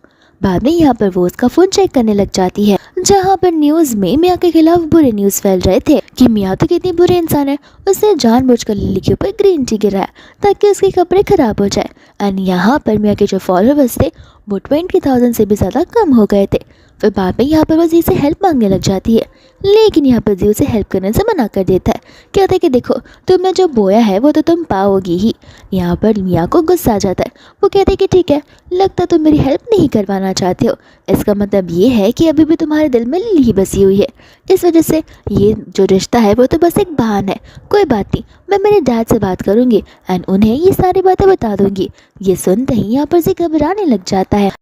बाद में यहाँ पर वो उसका फ़ोन चेक करने लग जाती है जहाँ पर न्यूज़ में मिया के खिलाफ बुरे न्यूज़ फैल रहे थे कि मिया तो कितनी बुरे इंसान है, उसने जानबूझकर लिली के ऊपर ग्रीन टी गिराया ताकि उसके कपड़े खराब हो जाए। एंड यहाँ पर मिया के जो फॉलोअर्स थे वो 20,000 से भी ज़्यादा कम हो गए थे। फिर बाद में यहाँ पर वो जी से हेल्प मांगने लग जाती है, लेकिन यहाँ पर जी उसे हेल्प करने से मना कर देता है। कहता है कि देखो, तुमने जो बोया है वो तो तुम पाओगी ही। यहाँ पर मिया को गुस्सा आ जाता है, वो कहते हैं कि ठीक है, लगता तुम मेरी हेल्प नहीं करवाना चाहते हो, इसका मतलब ये है कि अभी भी तुम्हारे दिल में लिली बसी हुई है, इस वजह से ये जो रिश्ता है वो तो बस एक बहाना है। कोई बात नहीं, मैं मेरे डैड से बात करूँगी एंड उन्हें ये सारी बातें बता दूँगी। ये सुनते ही यहाँ पर जी घबराने लग जाता है।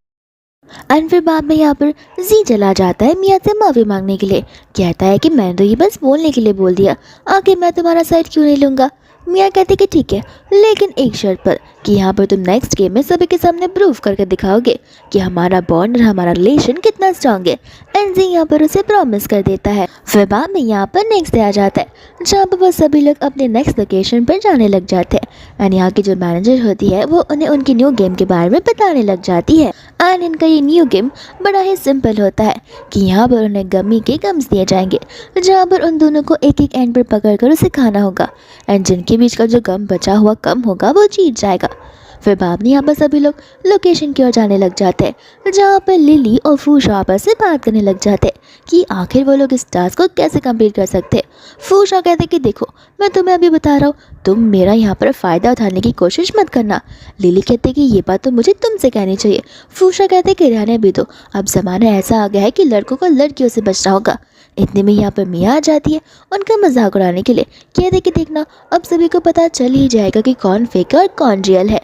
एंड फिर बाद में यहाँ पर जी चला जाता है मियाँ से माफ़ी मांगने के लिए। कहता है कि मैंने तो ये बस बोलने के लिए बोल दिया, आगे मैं तुम्हारा साइड क्यों नहीं लूँगा। मियाँ कहते कि ठीक है, लेकिन एक शर्त पर कि यहाँ पर तुम नेक्स्ट गेम में सभी के सामने प्रूव करके दिखाओगे कि हमारा बॉन्ड और हमारा रिलेशन कितना स्ट्रांग है। एंड जी यहाँ पर उसे प्रॉमिस कर देता है। फिर बाद में यहाँ पर नेक्स्ट डे आ जाता है जहाँ पर वो सभी लोग अपने नेक्स्ट लोकेशन पर जाने लग जाते हैं। एंड यहाँ की जो मैनेजर होती है वो उन्हें उनकी न्यू गेम के बारे में बताने लग जाती है। एंड इनका ये न्यू गेम बड़ा ही सिंपल होता है कि यहाँ पर उन्हें गमी के गम्स दिए जाएंगे जहाँ पर उन दोनों को एक एक एंड पर पकड़ कर उसे खाना होगा एंड जिनके बीच का जो गम बचा हुआ कम होगा वो जीत जाएगा। फिर बाद में यहाँ पर सभी लोग लोकेशन की ओर जाने लग जाते हैं जहाँ पर लिली और फूशा आपस से बात करने लग जाते हैं कि आखिर वो लोग इस टास्क को कैसे कंप्लीट कर सकते हैं। फूशा कहते कि देखो, मैं तुम्हें अभी बता रहा हूँ, तुम मेरा यहाँ पर फ़ायदा उठाने की कोशिश मत करना। लिली कहते कि ये बात तो मुझे तुमसे कहनी चाहिए। फूशा कहते कि रहने भी दो, अब ज़माना ऐसा आ गया है कि लड़कों को लड़कियों से बचना होगा। इतने में यहाँ पर मियाँ आ जाती है उनका मजाक उड़ाने के लिए। कहते कि देखना, अब सभी को पता चल ही जाएगा कि कौन फेक है और कौन रियल है।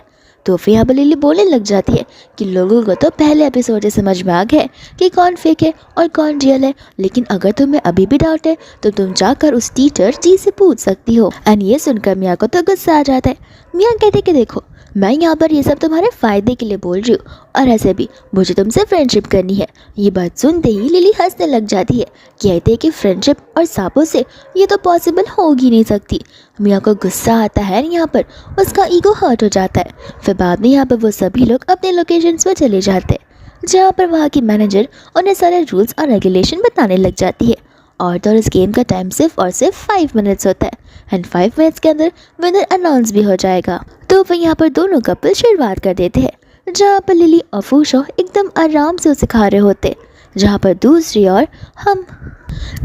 तो फिर यहाँ पर लिली बोलने लग जाती है कि लोगों को तो पहले एपिसोड से समझ में आ गया है कि कौन फेक है और कौन रियल है, लेकिन अगर तुम्हें अभी भी डाउट है तो तुम जाकर उस टीचर जी से पूछ सकती हो। एंड ये सुनकर मियाँ को तो गुस्सा आ जाता है। मियाँ कहते कि देखो, मैं यहाँ पर ये सब तुम्हारे फ़ायदे के लिए बोल रही हूँ और ऐसे भी मुझे तुमसे फ्रेंडशिप करनी है। ये बात सुनते ही लिली हंसने लग जाती है, कहते हैं कि फ्रेंडशिप और सांपों से ये तो पॉसिबल हो ही नहीं सकती। मियाँ को गुस्सा आता है, यहाँ पर उसका ईगो हर्ट हो जाता है। फिर बाद में यहाँ पर वो सभी लोग अपने लोकेशंस पर चले जाते हैं जहाँ पर वहाँ की मैनेजर उन्हें सारे रूल्स और रेगुलेशन बताने लग जाती है। और तो इस गेम का टाइम सिर्फ और सिर्फ 5 मिनट्स होता है एंड 5 मिनट्स के अंदर विनर अनाउंस भी हो जाएगा। तो फिर यहाँ पर दोनों कपल शुरुआत कर देते हैं जहाँ पर लिली और फूशा एकदम आराम से उसे खा रहे होते, जहाँ पर दूसरी ओर हम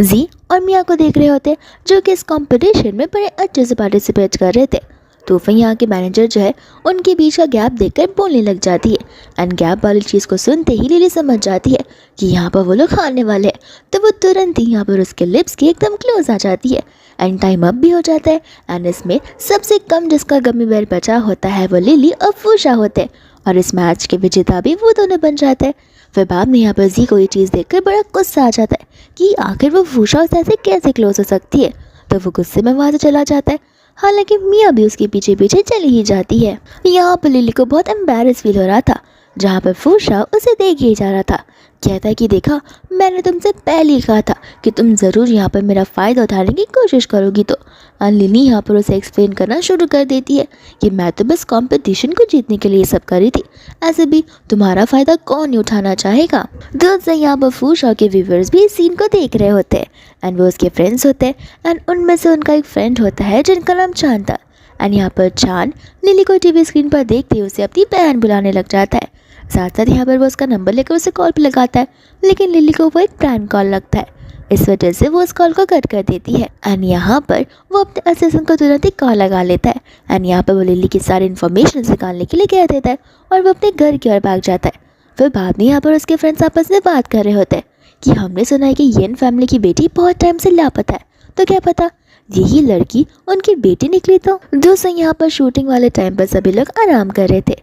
जी और मियाँ को देख रहे होते जो कि इस कंपटीशन में बड़े अच्छे से पार्टिसिपेट कर रहे थे। तो फिर यहाँ के मैनेजर जो है उनके बीच का गैप देखकर बोलने लग जाती है एंड गैप वाली चीज़ को सुनते ही लिली समझ जाती है कि यहाँ पर वो लोग खाने वाले हैं। तो वो तुरंत ही यहाँ पर उसके लिप्स की एकदम क्लोज आ जाती है एंड टाइम अप भी हो जाता है। एंड इसमें सबसे कम जिसका गमी बेर बचा होता है वो लिली और फूशा होते हैं और इस मैच के विजेता भी वो दोनों बन जाते हैं। फिर बाद में यहाँ पर जी को ये चीज़ देखकर बड़ा गुस्सा आ जाता है कि आखिर वो फूशा से ऐसे कैसे क्लोज हो सकती है। तो वो गुस्से में वहाँ से चला जाता है, हालांकि मियाँ भी उसके पीछे पीछे चली ही जाती है। यहाँ पर लिली को बहुत एम्बैरेस फील हो रहा था जहाँ पर फूशा उसे देख ही जा रहा था। कहता है कि देखा, मैंने तुमसे पहले ही कहा था कि तुम ज़रूर यहाँ पर मेरा फ़ायदा उठाने की कोशिश करोगी। तो लिली यहाँ पर उसे एक्सप्लेन करना शुरू कर देती है कि मैं तो बस कंपटीशन को जीतने के लिए सब कर रही थी, ऐसे भी तुम्हारा फ़ायदा कौन नहीं उठाना चाहेगा। दोस्तों यहाँ पर फूशा के व्यूवर्स भी इस सीन को देख रहे होते हैं एंड वो उसके फ्रेंड्स होते हैं एंड उनमें से उनका एक फ्रेंड होता है जिनका नाम चान था। एंड यहाँ पर चान लिली को टीवी स्क्रीन पर देखते ही उसे अपनी बहन बुलाने लग जाता है। साथ साथ यहाँ पर वो उसका नंबर लेकर उसे कॉल पे लगाता है, लेकिन लिली को वो एक प्रैंक कॉल लगता है। इस वजह से वो उस कॉल को कट कर देती है। एंड यहाँ पर वो अपने असिस्टेंट को तुरंत ही कॉल लगा लेता है। एंड यहाँ पर वो लिली की सारी इन्फॉर्मेशन निकालने के लिए कह देता है और वो अपने घर की ओर भाग जाता है। फिर बाद में यहाँ पर उसके फ्रेंड्स आपस में बात कर रहे होते हैं कि हमने सुना है कि येन फैमिली की बेटी बहुत टाइम से लापता है, तो क्या पता यही लड़की उनकी बेटी निकली। तो दोस्तों यहाँ पर शूटिंग वाले टाइम पर सभी लोग आराम कर रहे थे।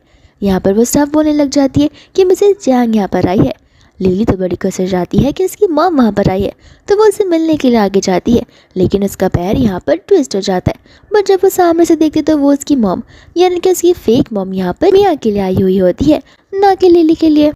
यहाँ पर वो स्टाफ बोलने लग जाती है कि मिसेस जैंग यहाँ पर आई है। लिली तो बड़ी खुश हो जाती है कि उसकी मॉम वहाँ पर आई है, तो वो उसे मिलने के लिए आगे जाती है, लेकिन उसका पैर यहाँ पर ट्विस्ट हो जाता है। बट जब वो सामने से देखती तो वो उसकी मॉम यानी कि उसकी फेक मॉम यहाँ पर मिया के लिए आई हुई होती है, ना कि लिली के लिए।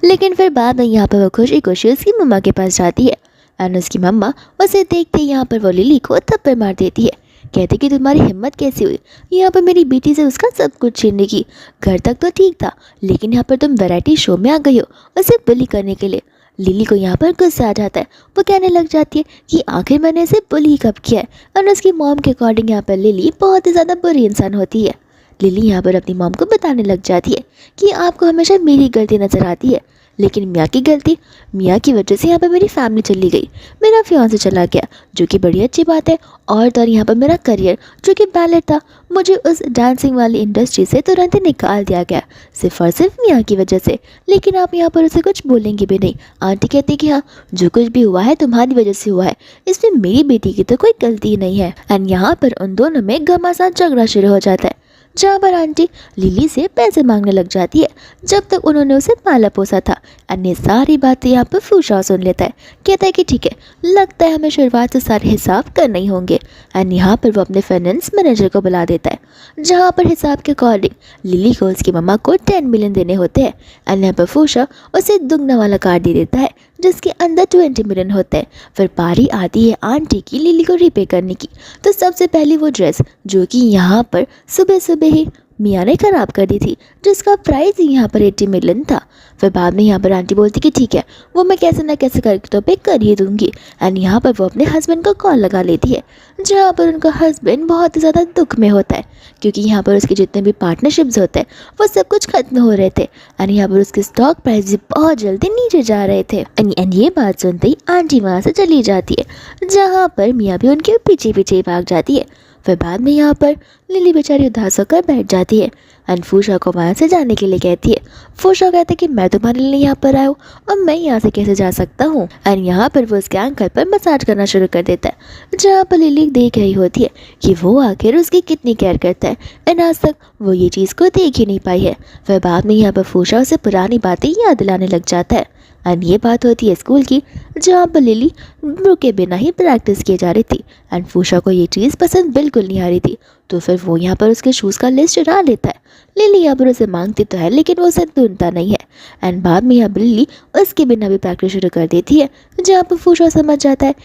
लेकिन फिर बाद में यहाँ पर वो खुशी खुशी उसकी मम्मा के पास जाती है एंड उसकी मम्मा उसे देखते ही यहाँ पर वो लिली को थप्पड़ मार देती है। कहते कि तुम्हारी हिम्मत कैसी हुई यहाँ पर मेरी बेटी से उसका सब कुछ छीनने की। घर तक तो ठीक था, लेकिन यहाँ पर तुम वैरायटी शो में आ गई हो उसे बुली करने के लिए। लिली को यहाँ पर गुस्सा आ जाता है। वो कहने लग जाती है कि आखिर मैंने इसे बुली कब किया है। और उसकी मॉम के अकॉर्डिंग यहाँ पर लिली बहुत ही ज़्यादा बुरी इंसान होती है। लिली यहाँ पर अपनी मॉम को बताने लग जाती है कि आपको हमेशा मेरी गलती नज़र आती है, लेकिन मियाँ की गलती, मियाँ की वजह से यहाँ पर मेरी फैमिली चली गई, मेरा फियांसे चला गया, जो कि बड़ी अच्छी बात है। और यहाँ पर मेरा करियर जो कि बैलेट था, मुझे उस डांसिंग वाली इंडस्ट्री से तुरंत ही निकाल दिया गया, सिर्फ और सिर्फ मियाँ की वजह से। लेकिन आप यहाँ पर उसे कुछ बोलेंगे भी नहीं। आंटी कहती कि हाँ, जो कुछ भी हुआ है तुम्हारी वजह से हुआ है, इसमें मेरी बेटी की तो कोई गलती नहीं है। एंड यहाँ पर उन दोनों में घमासान झगड़ा शुरू हो जाता है, जहाँ पर आंटी लिली से पैसे मांगने लग जाती है, जब तक उन्होंने उसे पाला पोसा था। अन्य सारी बातें यहाँ पर फूशा सुन लेता है। कहता है कि ठीक है, लगता है हमें शुरुआत से सारे हिसाब करने ही होंगे। एंड यहाँ पर वो अपने फाइनेंस मैनेजर को बुला देता है, जहाँ पर हिसाब के अकॉर्डिंग लिली को उसकी मम्मा को 10 मिलियन देने होते हैं। एंड यहाँ पर फूशा उसे दुगना वाला कार्ड दे देता है, जिसके अंदर 20 मिलियन होते हैं। फिर पारी आती है आंटी की लिली को रीपे करने की। तो सबसे पहली वो ड्रेस जो कि यहाँ पर सुबह सुबह ही मियाँ ने ख़राब कर दी थी, जिसका प्राइस ही यहाँ पर 80 मिलियन था। फिर बाद में यहाँ पर आंटी बोलती कि ठीक है, वो मैं कैसे ना कैसे करके तो पे कर ही दूँगी। एंड यहाँ पर वो अपने हस्बैंड को कॉल लगा लेती है, जहाँ पर उनका हस्बैंड बहुत ही ज़्यादा दुख में होता है, क्योंकि यहाँ पर उसके जितने भी पार्टनरशिप्स होते हैं वो सब कुछ खत्म हो रहे थे। एंड यहाँ पर उसके स्टॉक प्राइस भी बहुत जल्दी नीचे जा रहे थे। एंड ये बात सुनते ही आंटी वहाँ से चली जाती है, जहाँ पर मियाँ भी उनके पीछे पीछे भाग जाती है। फिर बाद में यहाँ पर लिली बेचारी उदास होकर बैठ जाती है एंड फूशा को वहाँ से जाने के लिए कहती है। फूशा कहता है कि मैं तुम्हारे लिए यहाँ पर आया हूँ और मैं यहाँ से कैसे जा सकता हूँ। एंड यहाँ पर वो उसके एंकल पर मसाज करना शुरू कर देता है, जहाँ पर लिली देख रही होती है कि वो आखिर उसकी कितनी केयर करता है। एंड आज तक वो ये चीज़ को देख ही नहीं पाई है। फिर बाद में यहाँ पर फूशा उसे पुरानी बातें याद दिलाने लग जाता है। एंड ये बात होती है स्कूल की, जहाँ पर लिली रुके बिना ही प्रैक्टिस की जा रही थी। एंड फूशा को ये चीज़ पसंद बिल्कुल नहीं आ रही थी, तो फिर वो यहाँ पर उसके शूज़ का लिस्ट चुरा लेता है। लिली यहाँ पर उसे मांगती तो है, लेकिन वो उसे ढूंढता नहीं है। एंड बाद में यहाँ पर लिली उसके बिना भी प्रैक्टिस शुरू कर देती है, जहाँ पर फूशा समझ जाता है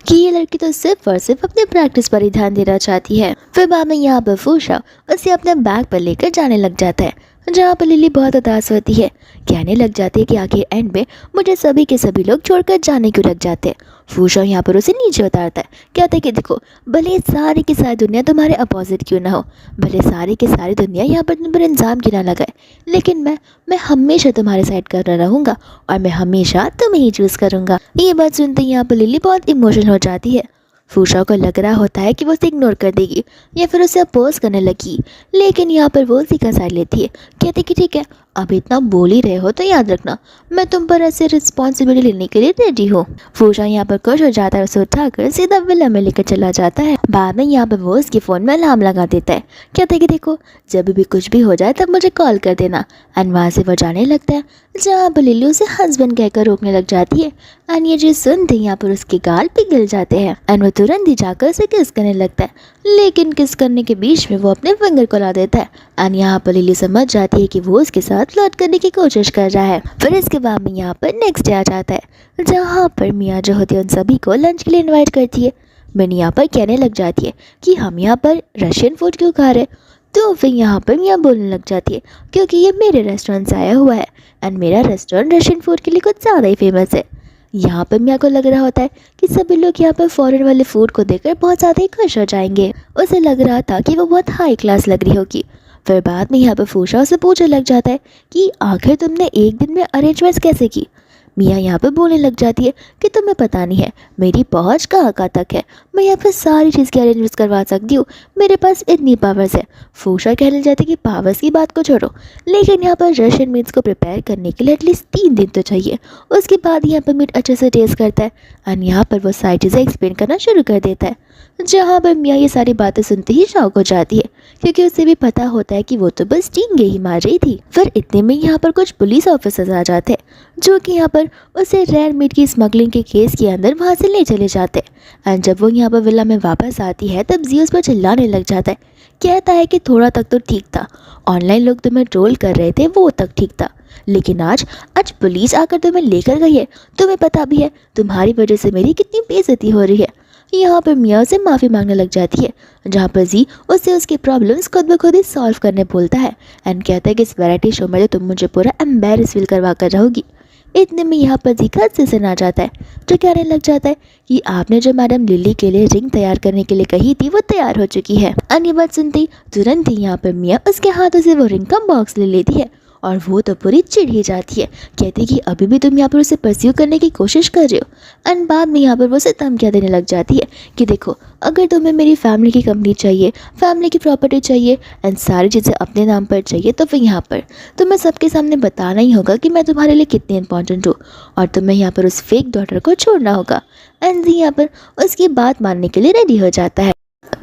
कि ये लड़की तो सिर्फ और सिर्फ अपने प्रैक्टिस पर ही ध्यान देना चाहती है। फिर बाद में यहाँ पर फूशा उसे अपने बैग पर लेकर जाने लग जाता है, जहाँ पर लिली बहुत उदास होती है, कहने लग जाती है कि आखिर एंड में मुझे सभी के सभी लोग छोड़कर जाने क्यों लग जाते हैं। फूशा यहाँ पर उसे नीचे उतारता है, कहता है कि देखो, भले सारी की सारी दुनिया तुम्हारे अपोजिट क्यों ना हो, भले सारी की सारी दुनिया यहाँ पर तुम पर इल्ज़ाम क्यों ना लगाए, लेकिन मैं हमेशा तुम्हारे साइड कर रहूँगा और मैं हमेशा तुम्हें ही चूज़ करूँगा। ये बात सुनते ही यहाँ पर लिली बहुत इमोशनल हो जाती है। फूशा को लग रहा होता है कि वो उसे इग्नोर कर देगी या फिर उसे अपोज करने लगी, लेकिन यहाँ पर वो उसी का साइड लेती है। कहती कि ठीक है, अब इतना बोल ही रहे हो तो याद रखना, मैं तुम पर ऐसे रिस्पॉन्सिबिलिटी लेने के लिए रेडी हूँ। फूशा यहाँ पर खुश हो जाता है, उसे उठाकर सीधा विला में लेकर चला जाता है। बाद में यहाँ पर वो उसके फ़ोन में अलार्म लगा देता है, कहता है कि देखो, जब भी कुछ भी हो जाए तब मुझे कॉल कर देना। एंड वहाँ से वो जाने लगता है, जहाँ पर लिली उसे हस्बैंड कहकर रोकने लग जाती है। एंड ये चीज़ सुनते यहाँ पर उसके गाल पिघल जाते हैं एंड वो तुरंत ही जाकर उसे किस करने लगता है, लेकिन किस करने के बीच में वो अपने फिंगर को ला देता है। एंड यहाँ पर लिली समझ जाती है कि वो उसके साथ फ्लर्ट करने की कोशिश कर रहा है। फिर इसके बाद में यहाँ पर नेक्स्ट डे आ जाता है, जहाँ पर मियाँ जो होती है उन सभी को लंच के लिए इन्वाइट करती है। मैंने यहाँ पर कहने लग जाती है कि हम यहाँ पर रशियन फूड क्यों खा रहे, तो फिर यहाँ पर मियाँ बोलने लग जाती है क्योंकि ये मेरे रेस्टोरेंट से आया हुआ है एंड मेरा रेस्टोरेंट रशियन फूड के लिए कुछ ज़्यादा ही फेमस है। यहाँ पर मियाँ को लग रहा होता है कि सभी लोग यहाँ पर फॉरेन वाले फूड को देखकर बहुत ज़्यादा ही खुश हो जाएंगे। उसे लग रहा था कि वो बहुत हाई क्लास लग रही होगी। फिर बाद में यहाँ पर फूशा उसे पूछने लग जाता है कि आखिर तुमने एक दिन में अरेंजमेंट्स कैसे की। मिया यहाँ पर बोलने लग जाती है कि तुम्हें पता नहीं है मेरी पहुँच कहाँ तक है, मैं यहाँ पर सारी चीज़ की अरेंजमेंट करवा सकती हूँ, मेरे पास इतनी पावर्स है। फूशा कहने लग जाती है कि पावर्स की बात को छोड़ो, लेकिन यहाँ पर रशियन मीट्स को प्रिपेयर करने के लिए एटलीस्ट 3 दिन तो चाहिए। उसके बाद यहाँ पर मीट अच्छे से टेस्ट करता है एंड यहाँ पर वो सारी चीज़ें एक्सप्लेन करना शुरू कर देता है, जहाँ पर मिया ये सारी बातें सुनते ही शॉक हो जाती है, क्योंकि उसे भी पता होता है कि वो तो बस टींगे ही मार रही थी। फिर इतने में यहाँ पर कुछ पुलिस ऑफिसर्स आ जाते हैं जो कि यहाँ पर उसे रेयर मीट की स्मगलिंग के केस के अंदर वहाँ से ले चले जाते हैं। एंड जब वो यहाँ पर विला में वापस आती है तब जी उस पर चिल्लाने लग जाता है, कहता है कि थोड़ा तक तो ठीक था, ऑनलाइन लोग तुम्हें ट्रोल कर रहे थे वो तक ठीक था, लेकिन आज पुलिस आकर तुम्हें लेकर गई है, तुम्हें पता भी है तुम्हारी वजह से मेरी कितनी बेइज्जती हो रही है। यहाँ पर मिया से माफ़ी मांगने लग जाती है, जहाँ पर जी उससे उसकी प्रॉब्लम्स खुद ब खुद ही सॉल्व करने बोलता है एंड कहता है कि इस वैरायटी शो में तो तुम मुझे पूरा एम्बेरस फील करवा कर रहोगी। इतने में यहाँ पर जी का सेशन आ जाता है, जो कहने लग जाता है कि आपने जो मैडम लिली के लिए रिंग तैयार करने के लिए कही थी वो तैयार हो चुकी है। अन्य बात सुनते ही तुरंत ही यहाँ पर मिया उसके हाथों से वो रिंग का बॉक्स ले लेती है और वो तो पूरी चिढ़ ही जाती है, कहती कि अभी भी तुम यहाँ पर उसे परस्यू करने की कोशिश कर रहे हो। एंड बाद में यहाँ पर वो उसे धमकियाँ देने लग जाती है कि देखो अगर तुम्हें मेरी फैमिली की कंपनी चाहिए, फैमिली की प्रॉपर्टी चाहिए एंड सारी चीज़ें अपने नाम पर चाहिए, तो फिर यहाँ पर तुम्हें सबके सामने बताना ही होगा कि मैं तुम्हारे लिए कितनी इंपॉर्टेंट हूँ और तुम्हें यहाँ पर उस फेक डॉटर को छोड़ना होगा। एंड जी यहाँ पर उसकी बात मानने के लिए रेडी हो जाता है।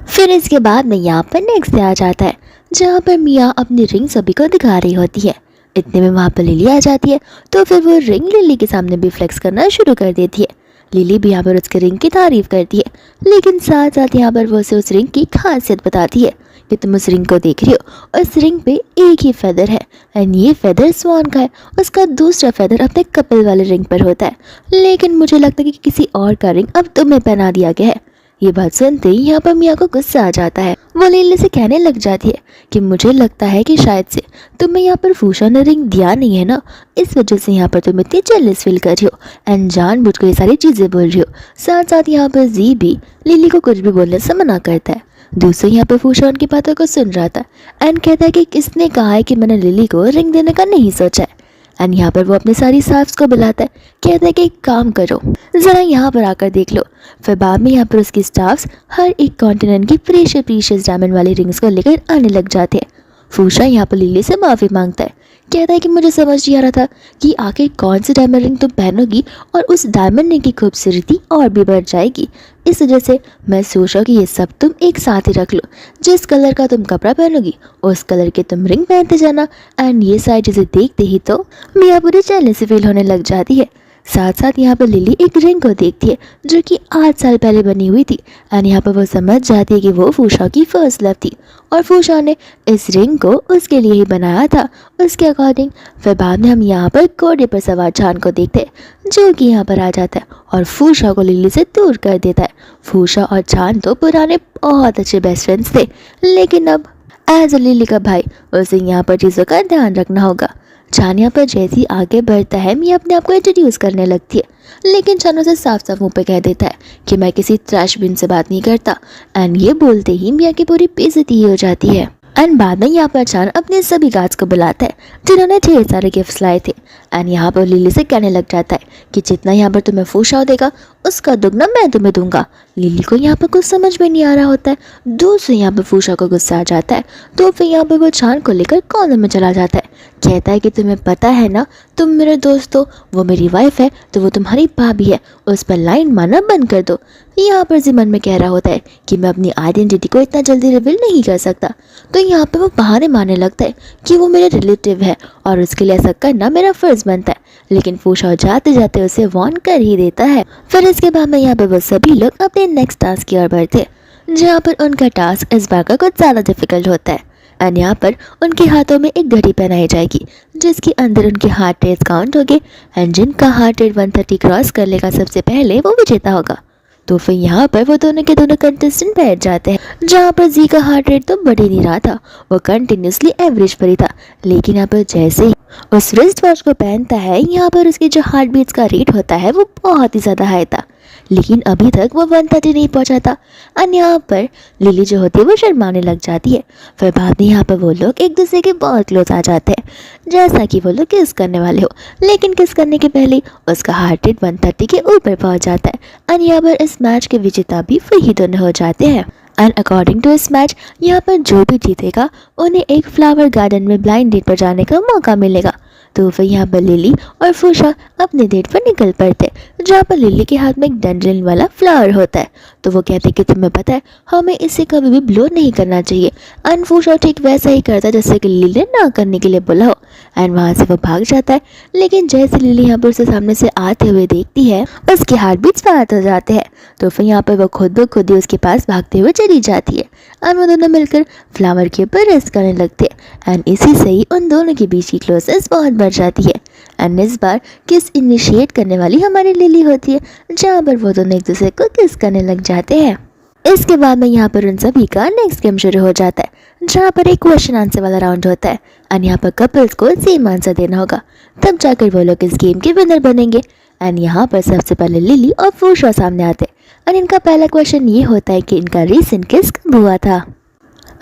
फिर इसके बाद में यहाँ पर नेक्स्ट डे आ जाता है, जहाँ पर मिया अपनी रिंग सभी को दिखा रही होती है। इतने में वहाँ पर लिली आ जाती है, तो फिर वो रिंग लिली के सामने भी फ्लेक्स करना शुरू कर देती है। लिली भी यहाँ पर उसके रिंग की तारीफ करती है, लेकिन साथ साथ यहाँ पर वो उसे उस रिंग की खासियत बताती है कि तुम उस रिंग को देख रही हो और इस रिंग पे एक ही फेदर है एंड ये फेदर स्वान का है, उसका दूसरा फेदर अपने कपल वाले रिंग पर होता है, लेकिन मुझे लगता है कि किसी और का रिंग अब तुम्हें पहना दिया गया है। ये बात सुनते ही यहाँ पर मिया को गुस्सा आ जाता है, वो लिली से कहने लग जाती है कि मुझे लगता है कि शायद से तुम्हें यहाँ पर फूशा ने रिंग दिया नहीं है ना, इस वजह से यहाँ पर तुम इतनी जेलस फील कर रही हो एंड जानबूझ कर ये सारी चीज़ें बोल रही हो। साथ साथ यहाँ पर जी भी लिली को कुछ भी बोलने से मना करता है। दूसरे यहाँ पर फूशा उनकी बातों को सुन रहा था एंड कहता है कि किसने कहा है कि मैंने लिली को रिंग देने का नहीं सोचा है। एंड यहाँ पर वो अपने सारी स्टाफ्स को बुलाता है, कहता है कि एक काम करो ज़रा यहाँ पर आकर देख लो। फिर बाद में यहाँ पर उसकी स्टाफ्स हर एक कॉन्टिनेंट की प्रीशियस डायमंड वाली रिंग्स को लेकर आने लग जाते हैं। फूशा यहाँ पर लिली से माफ़ी मांगता है, कहता है कि मुझे समझ नहीं आ रहा था कि आखिर कौन सी डायमंड रिंग तुम पहनोगी और उस डायमंड रिंग की खूबसूरती और भी बढ़ जाएगी, इस वजह से मैं सोचा कि ये सब तुम एक साथ ही रख लो, जिस कलर का तुम कपड़ा पहनोगी उस कलर के तुम रिंग पहनते जाना। एंड ये सारी चीज़ें देखते ही तो मिया पूरी चैलेंज से फील होने लग जाती है। साथ साथ यहाँ पर लिली एक रिंग को देखती है जो कि 8 साल पहले बनी हुई थी एंड यहाँ पर वो समझ जाती है कि वो फूशा की फर्स्ट लव थी और फूशा ने इस रिंग को उसके लिए ही बनाया था उसके अकॉर्डिंग। फिर बाद में हम यहाँ पर घोड़े पर सवार चांद को देखते हैं जो कि यहाँ पर आ जाता है और फूशा को लिली से दूर कर देता है। फूशा और चांद तो पुराने बहुत अच्छे बेस्ट फ्रेंड्स थे, लेकिन अब एज अ लिली का भाई उसे यहाँ पर चीज़ों का ध्यान रखना होगा। चान यहाँ पर जैसे ही आगे बढ़ता है मिया अपने आप को इंट्रोड्यूस करने लगती है, लेकिन चान उसे साफ साफ मुँह पे कह देता है कि मैं किसी ट्रैश बिन से बात नहीं करता। एंड ये बोलते ही मिया की पूरी बेइज्जती ही हो जाती है। एंड बाद में यहाँ पर चान अपने सभी गार्ड्स को बुलाता है जिन्होंने ढेर सारे गिफ्ट्स लाए थे एंड यहाँ पर लिली से कहने लग जाता है कि जितना यहाँ पर तुम्हें फूशा देगा उसका दुगना मैं तुम्हें दूंगा। लिली को यहाँ पर कुछ समझ में नहीं आ रहा होता है, दूर से यहाँ पर फूशा को गुस्सा आ जाता है, तो फिर यहाँ पर वो चान को लेकर कॉर्नर में चला जाता है, कहता है कि तुम्हें पता है ना तुम मेरे दोस्त हो, वो मेरी वाइफ है तो वो तुम्हारी भाभी है, उस पर लाइन मारना बंद कर दो। यहाँ पर जी मन में कह रहा होता है कि मैं अपनी आइडेंटिटी को इतना जल्दी रिवील नहीं कर सकता, तो यहाँ पर वो बहाने मारने लगता है कि वो मेरे रिलेटिव है और उसके लिए ऐसा करना मेरा फ़र्ज़ बनता है, लेकिन फूशा जाते जाते उसे वार्न कर ही देता है। फिर इसके बाद में यहाँ पर वो सभी लोग अपने नेक्स्ट टास्क की ओर बढ़ते हैं, जहाँ पर उनका टास्क इस बार का कुछ ज़्यादा डिफिकल्ट होता है एंड यहाँ पर उनके हाथों में एक घड़ी पहनाई जाएगी जिसके अंदर उनके हार्ट रेट काउंट होंगे एंड जिनका हार्ट रेट 130 क्रॉस कर लेगा सबसे पहले वो विजेता होगा। तो फिर यहाँ पर वो दोनों के दोनों कंटेस्टेंट बैठ जाते हैं, जहाँ पर जी का हार्ट रेट तो बढ़ ही नहीं रहा था, वो कंटिन्यूसली एवरेज पर ही था, लेकिन यहाँ पर जैसे ही उस रिस्ट वॉच को पहनता है यहाँ पर उसकी जो हार्ट बीट्स का रेट होता है वो बहुत ही ज़्यादा हाई था लेकिन अभी तक वो 1:30 नहीं पहुंचा था। और यहाँ पर लिली जो होती है वो शर्माने लग जाती है। फिर बाद में यहाँ पर वो लोग एक दूसरे के बहुत क्लोज आ जाते हैं, जैसा कि वो लोग किस करने वाले हो। लेकिन किस करने के पहले उसका हार्ट रेट 130 के ऊपर पहुंच जाता है। और यहाँ पर इस मैच के विजेता भी वही दोनों हो जाते हैं। एंड अकॉर्डिंग टू इस मैच यहाँ पर जो भी जीतेगा उन्हें एक फ्लावर गार्डन में ब्लाइंड डेट पर जाने का मौका मिलेगा। तो फिर यहाँ पर लिली और फूशा अपने डेट पर निकल पड़ते, जहाँ पर लिली के हाथ में एक डंडलिन वाला फ्लावर होता है। तो वो कहते कि तुम्हें पता है हमें इसे कभी भी ब्लो नहीं करना चाहिए। एंड फूशा ठीक वैसा ही करता है जैसे कि लिली ने ना करने के लिए बोला हो। एंड वहाँ से वो भाग जाता है। लेकिन जैसे लिली यहाँ पर उसे सामने से आते हुए देखती है उसके हार्ट बीट्स फास्ट हो जाते हैं। तो फिर यहाँ पर वो खुद ब खुद ही उसके पास भागते हुए चली जाती है। एंड वो दोनों मिलकर फ्लावर के ऊपर रेस्ट करने लगते हैं। एंड इसी से ही उन दोनों के बीच की क्लोजनेस बहुत बढ़ जाती है। एंड इस बार किस इनिशिएट करने वाली हमारी लिली होती है, जहाँ पर वो दोनों एक दूसरे को किस करने लग जाते हैं। इसके बाद में यहाँ पर उन सभी का नेक्स्ट गेम शुरू हो जाता है, जहाँ पर एक क्वेश्चन आंसर वाला राउंड होता है। एंड यहाँ पर कपल्स को सेम आंसर देना होगा, तब जाकर वो लोग इस गेम के विनर बनेंगे। एंड यहाँ पर सबसे पहले लिली और फूशा सामने आते हैं। और इनका पहला क्वेश्चन ये होता है कि इनका रीसेंट किस कब हुआ था।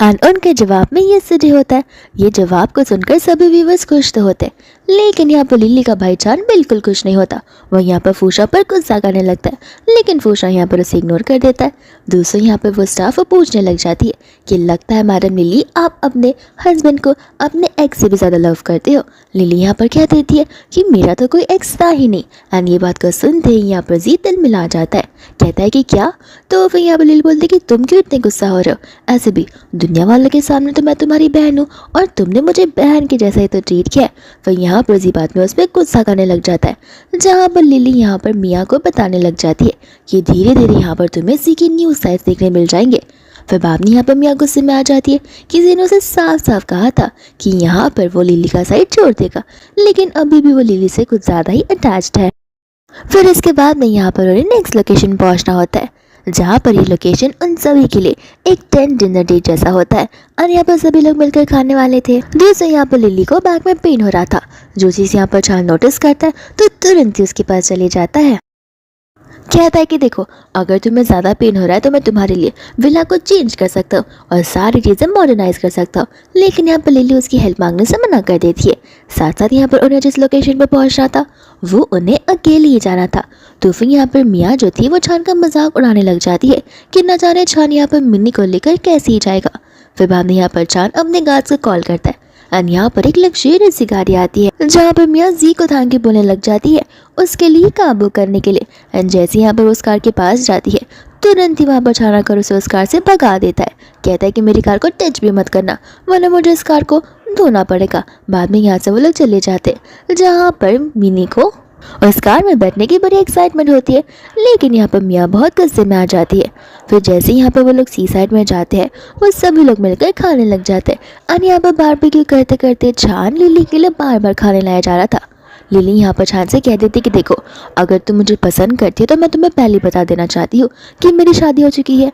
एंड उनके जवाब में ये सिटी होता है। ये जवाब को सुनकर सभी व्यूवर्स खुश तो होते हैं, लेकिन यहाँ पर लिली का भाईजान बिल्कुल खुश नहीं होता। वो यहाँ पर फूशा पर गुस्सा करने लगता है, लेकिन फूशा यहाँ पर उसे इग्नोर कर देता है। दूसरों यहाँ पर वो स्टाफ पूछने लग जाती है कि लगता है मैडम लिली आप अपने हस्बैंड को अपने एक्स से भी ज़्यादा लव करते हो। लिली यहाँ पर कह देती है कि मेरा तो कोई एक्स था ही नहीं। एंड ये बात को सुनते ही यहाँ पर जी दिल मिला जाता है, कहता है कि क्या। तो फिर यहाँ पर लिली बोलती है कि तुम क्यों इतने गुस्सा हो रहे हो, ऐसे भी दुनिया वालों के सामने तो मैं तुम्हारी बहन हूँ और तुमने मुझे बहन के जैसा ही तो ट्रीट किया। फिर यहाँ पर इसी बात में उस पर गुस्सा करने लग जाता है, जहाँ पर लिली यहाँ पर मिया को बताने लग जाती है कि धीरे धीरे यहाँ पर तुम्हें जी की न्यूज़ साइट्स देखने मिल जाएंगे। फिर बाद में यहाँ पर मिया गुस्से में आ जाती है कि जी ने उसे साफ साफ कहा था कि यहाँ पर वो लिली का साइड छोड़ देगा, लेकिन अभी भी वो लिली से कुछ ज़्यादा ही अटैच्ड है। फिर इसके बाद में यहाँ पर उन्हें नेक्स्ट लोकेशन पहुँचना होता है, जहाँ पर ये लोकेशन उन सभी के लिए एक टेंट डिनर डेट जैसा होता है। और यहाँ पर सभी लोग मिलकर खाने वाले थे। दूसरे यहाँ पर लिली को बैक में पेन हो रहा था। जो चीज़ यहाँ पर चांद नोटिस करता है तो तुरंत ही उसके पास चले जाता है। कहता है कि देखो अगर तुम्हें ज़्यादा पेन हो रहा है तो मैं तुम्हारे लिए विला को चेंज कर सकता हूँ और सारी चीज़ें मॉडर्नाइज कर सकता हूँ। लेकिन यहाँ पर लिली उसकी हेल्प मांगने से मना कर देती है। साथ साथ यहाँ पर उन्हें जिस लोकेशन पर पहुँचना था वो उन्हें अकेले ही जाना था। तो फिर यहाँ पर मिया जो थी वो छान का मजाक उड़ाने लग जाती है कि न जाने छान यहाँ पर मिन्नी को लेकर कैसे ही जाएगा। फिर बाद में यहाँ पर छान अपने गार्ड को कॉल करता है। एंड यहाँ पर एक लग्जरियस सी गाड़ी आती है, जहाँ पर मिया जी को थैंक यू बोलने लग जाती है उसके लिए काबू करने के लिए। एंड जैसे यहाँ पर उस कार के पास जाती है तुरंत ही वहाँ पर छाना कर उसे उस कार से भगा देता है। कहता है कि मेरी कार को टच भी मत करना वरना मुझे इस कार को धोना पड़ेगा। बाद में यहाँ से वो लोग चले जाते, जहाँ पर मिनी को उस कार में बैठने की बड़ी एक्साइटमेंट होती है। लेकिन यहाँ पर मिया बहुत गुस्से में आ जाती है। फिर जैसे यहाँ पर वो लोग सी साइड में जाते हैं वो सभी लोग मिलकर खाने लग जाते हैं। और यहाँ पर बारबेक्यू करते करते छान लिली के लिए बार बार खाने लाया जा रहा था। लिली यहाँ पर छान से कह देती कि देखो अगर तुम मुझे पसंद करती हो तो मैं तुम्हें पहले बता देना चाहती हूँ कि मेरी शादी हो चुकी है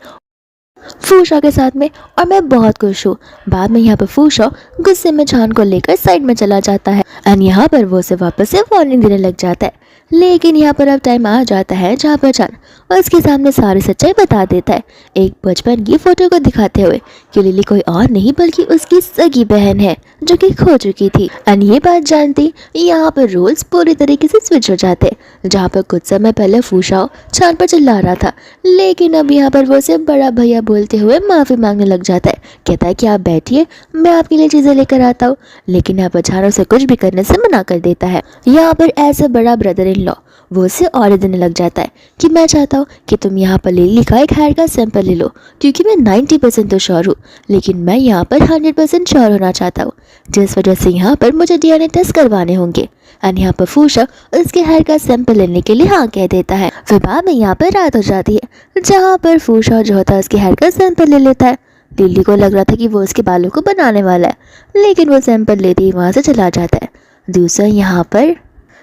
फूशा के साथ में और मैं बहुत खुश हूँ। बाद में यहाँ पर फूशा गुस्से में छान को लेकर साइड में चला जाता है। एंड यहाँ पर वो उसे वापस से वार्निंग देने लग जाता है। लेकिन यहाँ पर अब टाइम आ जाता है जहाँ पर छान उसके सामने सारी सच्चाई बता देता है, एक बचपन की फोटो को दिखाते हुए कि लिली कोई और नहीं बल्कि उसकी सगी बहन है जो कि खो चुकी थी। एंड ये बात जानती यहाँ पर रोल्स पूरी तरीके से स्विच हो जाते, जहाँ पर कुछ समय पहले फूशा छान पर चिल्ला रहा था, लेकिन अब यहाँ पर वो उसे बड़ा भैया बोलते हुए माफ़ी मांगने लग जाता है। कहता है कि आप बैठिए मैं आपके लिए चीज़ें लेकर आता हूँ। लेकिन यहाँ पर छान उसे कुछ भी करने से मना कर देता है। यहाँ पर ऐसा बड़ा ब्रदर इन लॉ वो उसे ऑर्डर देने लग जाता है कि मैं चाहता हूँ कि तुम यहाँ पर लिली का एक हेयर का सैंपल ले लो, क्योंकि मैं 90% तो श्योर हूँ लेकिन मैं यहाँ पर 100% श्योर होना चाहता हूँ, जिस वजह से यहाँ पर मुझे DNA टेस्ट करवाने होंगे। एंड यहाँ पर फूशा उसके हेयर का सैंपल लेने के लिए हाँ कह देता है। फिर बाद में यहाँ पर रात हो जाती है, जहाँ पर फूशा जो होता है उसके हेयर का सैंपल ले लेता है। लिली को लग रहा था कि वो उसके बालों को बनाने वाला है, लेकिन वो सैंपल लेते ही वहाँ से चला जाता है। दूसरा यहाँ पर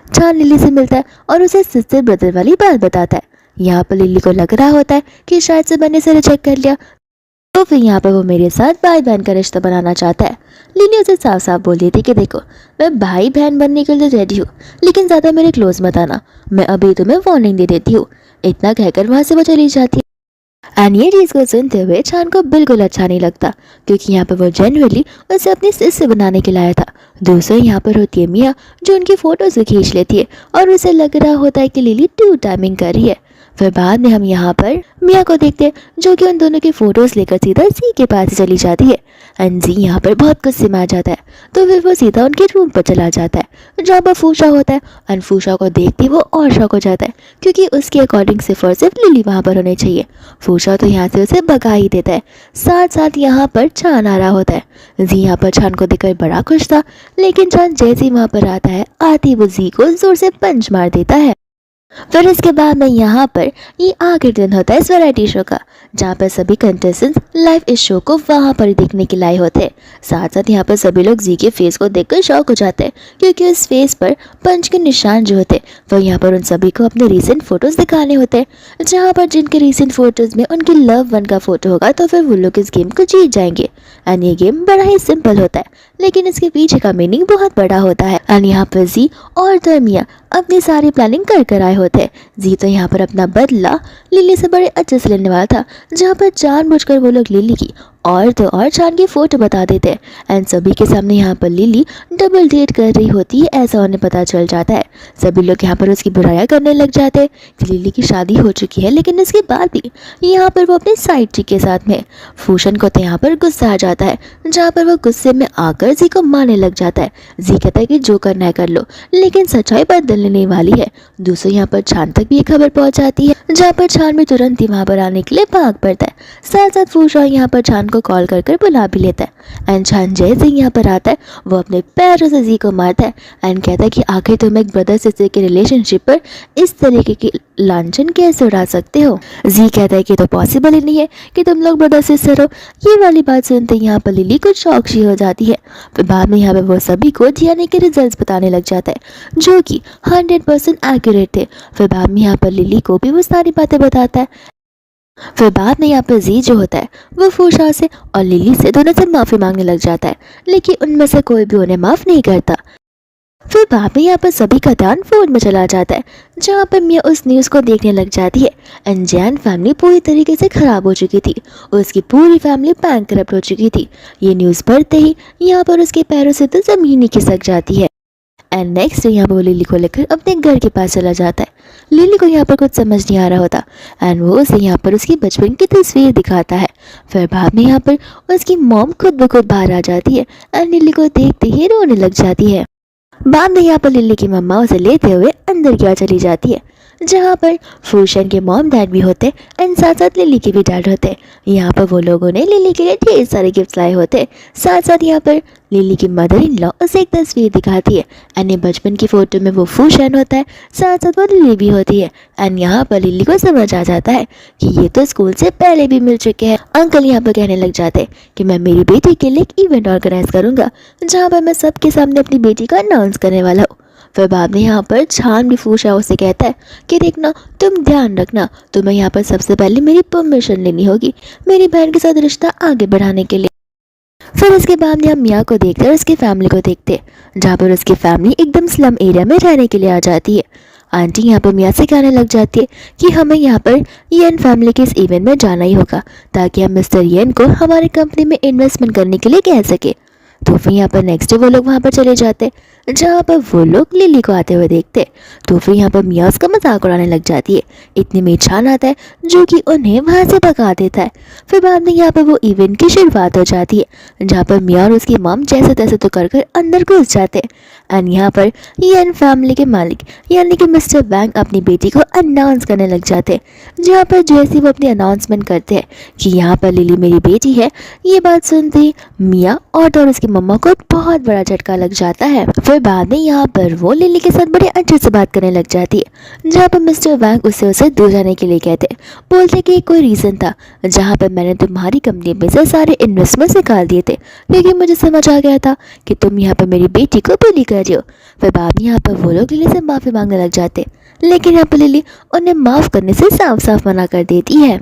छान लिली से मिलता है और उसे सिस्टर ब्रदर वाली बात बताता है। यहाँ पर लिली को लग रहा होता है कि शायद से मैंने इसे रिजेक्ट कर लिया, तो फिर यहाँ पर वो मेरे साथ भाई बहन का रिश्ता बनाना चाहता है। लिली उसे साफ साफ बोल रही थी कि देखो मैं भाई बहन बनने के लिए रेडी हूँ, लेकिन ज़्यादा मेरे क्लोज मत आना, मैं अभी तुम्हें वार्निंग दे देती हूँ। इतना कहकर वहाँ से वो चली जाती है। एंड ये चीज़ को सुनते हुए चांद को बिल्कुल अच्छा नहीं लगता, क्योंकि यहाँ पर वो जनरली उसे अपनी सिस्टर बनाने के लाया था। दूसरे यहाँ पर होती है मिया, जो उनकी फ़ोटोज़ भी खींच लेती है और उसे लग रहा होता है कि लिली टू टाइमिंग कर रही है। फिर बाद में हम यहाँ पर मिया को देखते हैं, जो कि उन दोनों की फ़ोटोज़ लेकर सीधा जी के पास चली जाती है। एंड जी यहाँ पर बहुत गुस्से में आ जाता है, तो फिर वो सीधा उनके रूम पर चला जाता है जहाँ पर फूशा होता है। एंड फूशा को देखते ही वो और शॉक हो जाता है, क्योंकि उसके अकॉर्डिंग सिर्फ और सिर्फ लिली वहाँ पर होनी चाहिए। फूशा तो यहाँ से उसे भगा ही देता है। साथ साथ यहाँ पर चांद आ रहा होता है। जी यहाँ पर चांद को देखकर बड़ा खुश था, लेकिन चांद जैसे ही वहाँ पर आता है, आती वो जी को जोर से पंच मार देता है। फिर इसके बाद में यहाँ पर ये आखिरी दिन होता है इस वैरायटी शो का, जहाँ पर सभी कंटेस्टेंट्स लाइव इस शो को वहाँ पर देखने के लाए होते हैं। साथ साथ यहाँ पर सभी लोग जी के फेस को देखकर शॉक हो जाते हैं, क्योंकि उस फेस पर पंच के निशान जो होते हैं वो यहाँ पर उन सभी को अपने रीसेंट फोटोज़ दिखाने होते हैं, जहाँ पर जिनके रीसेंट फोटोज़ में उनकी लव वन का फोटो होगा तो फिर वो लोग इस गेम को जीत जाएंगे। एंड ये गेम बड़ा ही सिंपल होता है, लेकिन इसके पीछे का मीनिंग बहुत बड़ा होता है। एंड यहाँ पर जी और तो मिया अपनी सारी प्लानिंग कर आए होते हैं। जी तो यहाँ पर अपना बदला लिली से बड़े अच्छे से लेने वाला था, जहाँ पर जानबूझकर वो लोग लिली की और तो और चांद की फोटो बता देते हैं। एंड सभी के सामने यहाँ पर लिली डबल डेट कर रही होती है, ऐसा उन्हें पता चल जाता है। सभी लोग यहाँ पर उसकी बुराइयां करने लग जाते हैं कि लिली की शादी हो चुकी है, लेकिन इसके बाद भी यहाँ पर वो अपने साइड चिक के साथ में। फूशन को तो यहाँ पर गुस्सा आ जाता है, जहाँ पर वो गुस्से में आकर जी को मारने लग जाता है। जी कहता है कि जो करना है कर लो, लेकिन सच्चाई बदलने वाली है। दूसरे यहाँ पर चांद तक भी ये खबर पहुँच जाती है, जहाँ पर चांद भी तुरंत ही वहाँ पर आने के लिए भाग पड़ता है। साथ साथ फूशा यहाँ पर चांद को कॉल कर बुला भी लेता है। एंड चांद जैसे ही यहाँ पर आता है, वो अपने पैरों से जी को मारता है एंड कहता है कि आखिर तुम एक ब्रदर सिस्टर के रिलेशनशिप पर इस तरीके की लांछन कैसे उड़ा सकते हो। जी कहता है कि तो पॉसिबल ही नहीं है कि तुम लोग ब्रदर सिस्टर हो। ये वाली बात सुनते ही यहाँ पर लिली कुछ शौक सी हो जाती है। फिर बाद में यहाँ पर वो सभी को डीएनए के रिजल्ट बताने लग जाता है, जो कि 100% एक्यूरेट थे। फिर बाद में यहाँ पर लिली को भी वो सारी बातें बताता है। फिर बाद में यहाँ पर जी जो होता है वो फूशा से और लिली से दोनों से माफ़ी मांगने लग जाता है, लेकिन उनमें से कोई भी उन्हें माफ़ नहीं करता। फिर बाद में यहाँ पर सभी का ध्यान फोन में चला जाता है, जहाँ पर मिया उस न्यूज़ को देखने लग जाती है। अनजान फैमिली पूरी तरीके से ख़राब हो चुकी थी, उसकी पूरी फैमिली बैंकरप्ट हो चुकी थी। ये न्यूज़ पढ़ते ही यहाँ पर उसके पैरों से तो ज़मीन ही खिसक जाती है। एंड नेक्स्ट यहाँ पर वो लिली को लेकर अपने घर के पास चला जाता है। लिली को यहाँ पर कुछ समझ नहीं आ रहा होता एंड वो उसे यहाँ पर उसकी बचपन की तस्वीर दिखाता है। फिर बाद में यहाँ पर उसकी मॉम खुद ब खुद बाहर आ जाती है एंड लिली को देखते ही रोने लग जाती है। बाद में यहाँ पर लिली की मम्मा उसे लेते हुए अंदर की ओर चली जाती है, जहाँ पर फूशन के मॉम डैड भी होते एंड साथ साथ लिली के भी डैड होते। यहाँ पर वो लोगों ने लिली के लिए ढेर सारे गिफ्ट लाए होते। साथ साथ यहाँ पर लिली की मदर इन लॉ उसे एक तस्वीर दिखाती है एंड बचपन की फ़ोटो में वो फूशन होता है, साथ साथ वो लिली भी होती है। एंड यहाँ पर लिली को समझ आ जाता है कि ये तो स्कूल से पहले भी मिल चुके हैं। अंकल यहाँ पर कहने लग जाते हैं कि मैं मेरी बेटी के लिए एक इवेंट ऑर्गेनाइज करूँगा, जहाँ पर मैं सबके सामने अपनी बेटी का अनाउंस करने वाला हूँ। फिर बाद में यहाँ पर छान भी फूशा उसे कहता है कि देखना, तुम ध्यान रखना, तुम्हें यहाँ पर सबसे पहले मेरी परमिशन लेनी होगी मेरी बहन के साथ रिश्ता आगे बढ़ाने के लिए। फिर इसके बाद हम मिया को देखते हैं और उसकी फैमिली को देखते हैं, जहाँ पर उसकी फैमिली एकदम स्लम एरिया में रहने के लिए आ जाती है। आंटी यहाँ पर मिया से कहने लग जाती है कि हमें यहाँ पर येन फैमिली के इस इवेंट में जाना ही होगा, ताकि हम मिस्टर येन को हमारे कंपनी में इन्वेस्टमेंट करने के लिए कह सके। तो फिर यहाँ पर नेक्स्ट डे वो लोग वहाँ पर चले जाते, जहाँ पर वो लोग लिली को आते हुए देखते। तो फिर यहाँ पर मिया उसका मजाक उड़ाने लग जाती है। इतने में छान आता है, जो कि उन्हें वहाँ से भगा देता है। फिर बाद में यहाँ पर वो इवेंट की शुरुआत हो जाती है, जहाँ पर मिया और उसकी मॉम जैसे तैसे तो कर अंदर घुस जाते हैं। एंड यहाँ पर येन फैमिली के मालिक यानी कि मिस्टर वैंग अपनी बेटी को अनाउंस करने लग जाते हैं, जहाँ पर जैसे वो अपनी अनाउंसमेंट करते हैं कि यहाँ पर लिली मेरी बेटी है। ये बात सुनते ही मिया और उसकी मम्मा को बहुत बड़ा झटका लग जाता है। फिर बाद में यहाँ पर वो लिली के साथ बड़े अच्छे से बात करने लग जाती है, जहाँ पर मिस्टर वैंग उसे दूर जाने के लिए कहते, बोलते कि कोई रीज़न था जहाँ पर मैंने तुम्हारी कंपनी में से सारे इन्वेस्टमेंट निकाल दिए थे, क्योंकि मुझे समझ आ गया था कि तुम यहाँ पर मेरी बेटी को बुली कर रही हो। फिर बाद में यहाँ पर वो लोग लिली से माफ़ी मांगने लग जाते, लेकिन यहाँ पर लिली उन्हें माफ़ करने से साफ साफ मना कर देती है।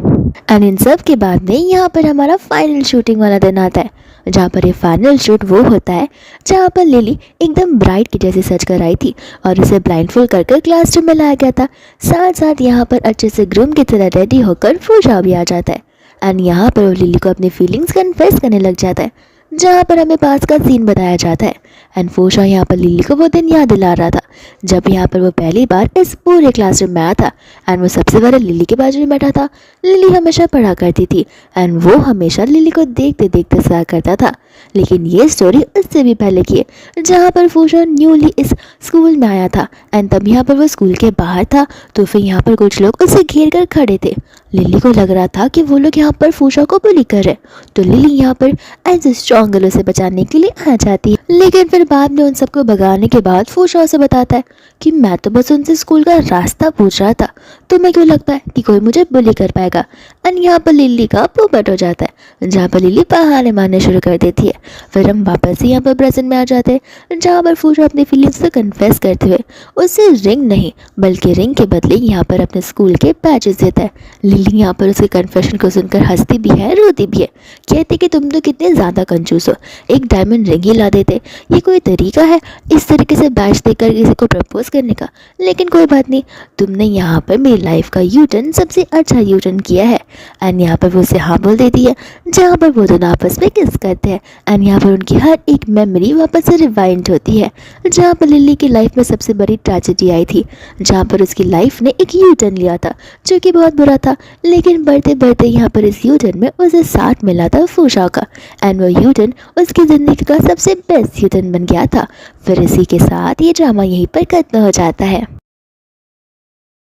एंड इन सब के बाद में यहाँ पर हमारा फाइनल शूटिंग वाला दिन आता है, जहाँ पर ये फाइनल शूट वो होता है जहाँ पर लिली एकदम ब्राइड की जैसे सज कर आई थी और उसे ब्लाइंडफोल्ड कर क्लासरूम में लाया गया था। साथ साथ यहाँ पर अच्छे से ग्रूम की तरह रेडी होकर फूशा भी आ जाता है एंड यहाँ पर वो लिली को अपनी फीलिंग्स कन्फेस करने लग जाता है, जहाँ पर हमें पास का सीन बताया जाता है। एंड फूशा यहाँ पर लिली को वो दिन याद दिला रहा था जब यहाँ पर वो पहली बार इस पूरे क्लासरूम में आया था एंड वो सबसे पहले लिली के बाजू में बैठा था। लिली हमेशा पढ़ा करती थी एंड वो हमेशा लिली को देखते देखते सहा करता था। लेकिन ये स्टोरी उससे भी पहले की है, जहाँ पर फूशा न्यूली इस स्कूल में आया था एंड तब यहाँ पर वो स्कूल के बाहर था तो फिर यहाँ पर कुछ लोग उसे घेर कर खड़े थे। लिली को लग रहा था कि वो लोग यहाँ पर फूशा को बुली कर रहे, तो लिली यहाँ पर एज स्ट्रॉन्ग गर्ल उसे बचाने के लिए आ जाती है। लेकिन फिर बाद में उन सबको भगाने के बाद फूशा उसे बताता है कि मैं तो बस उनसे स्कूल का रास्ता पूछ रहा था, तुम्हें क्यों लगता है कि कोई मुझे बुली कर पाएगा। एंड यहाँ पर लिली का पोपट हो जाता है, जहाँ पर लिली बहाने मारने शुरू कर देती है। फिर हम वापस ही यहाँ पर प्रेजेंट में आ जाते हैं, जहाँ पर फूशा अपनी फीलिंग्स को कन्फेस करते हुए उसे रिंग नहीं बल्कि रिंग के बदले यहाँ पर अपने स्कूल के पैचेस देता है। लिली यहाँ पर उसके कन्फेशन को सुनकर हंसती भी है, रोती भी है, कहती कि तुम तो कितने ज़्यादा कंजूस हो, एक डायमंड रिंग ही ला देते, ये कोई तरीका है इस तरीके से बैच देकर किसी को प्रपोज करने का। लेकिन कोई बात नहीं, तुमने यहाँ पर मेरी लाइफ का यू टर्न सबसे अच्छा यू टर्न किया है। एंड यहाँ पर वो उसे हाँ बोल देती है, जहाँ पर वो दोनों आपस में किस करते हैं एंड यहाँ पर उनकी हर एक मेमोरी वापस से रिवाइंड होती है। जहाँ पर लिली की लाइफ में सबसे बड़ी ट्रेजेडी आई थी, जहाँ पर उसकी लाइफ ने एक यू टर्न लिया था जो कि बहुत बुरा था, लेकिन बढ़ते बढ़ते यहाँ पर इस यू टर्न में उसे साथ मिला था फूशा का एंड वो यू टर्न उसकी ज़िंदगी का सबसे बेस्ट यू टर्न बन गया था। फिर इसी के साथ ये ड्रामा यहीं पर खत्म हो जाता है।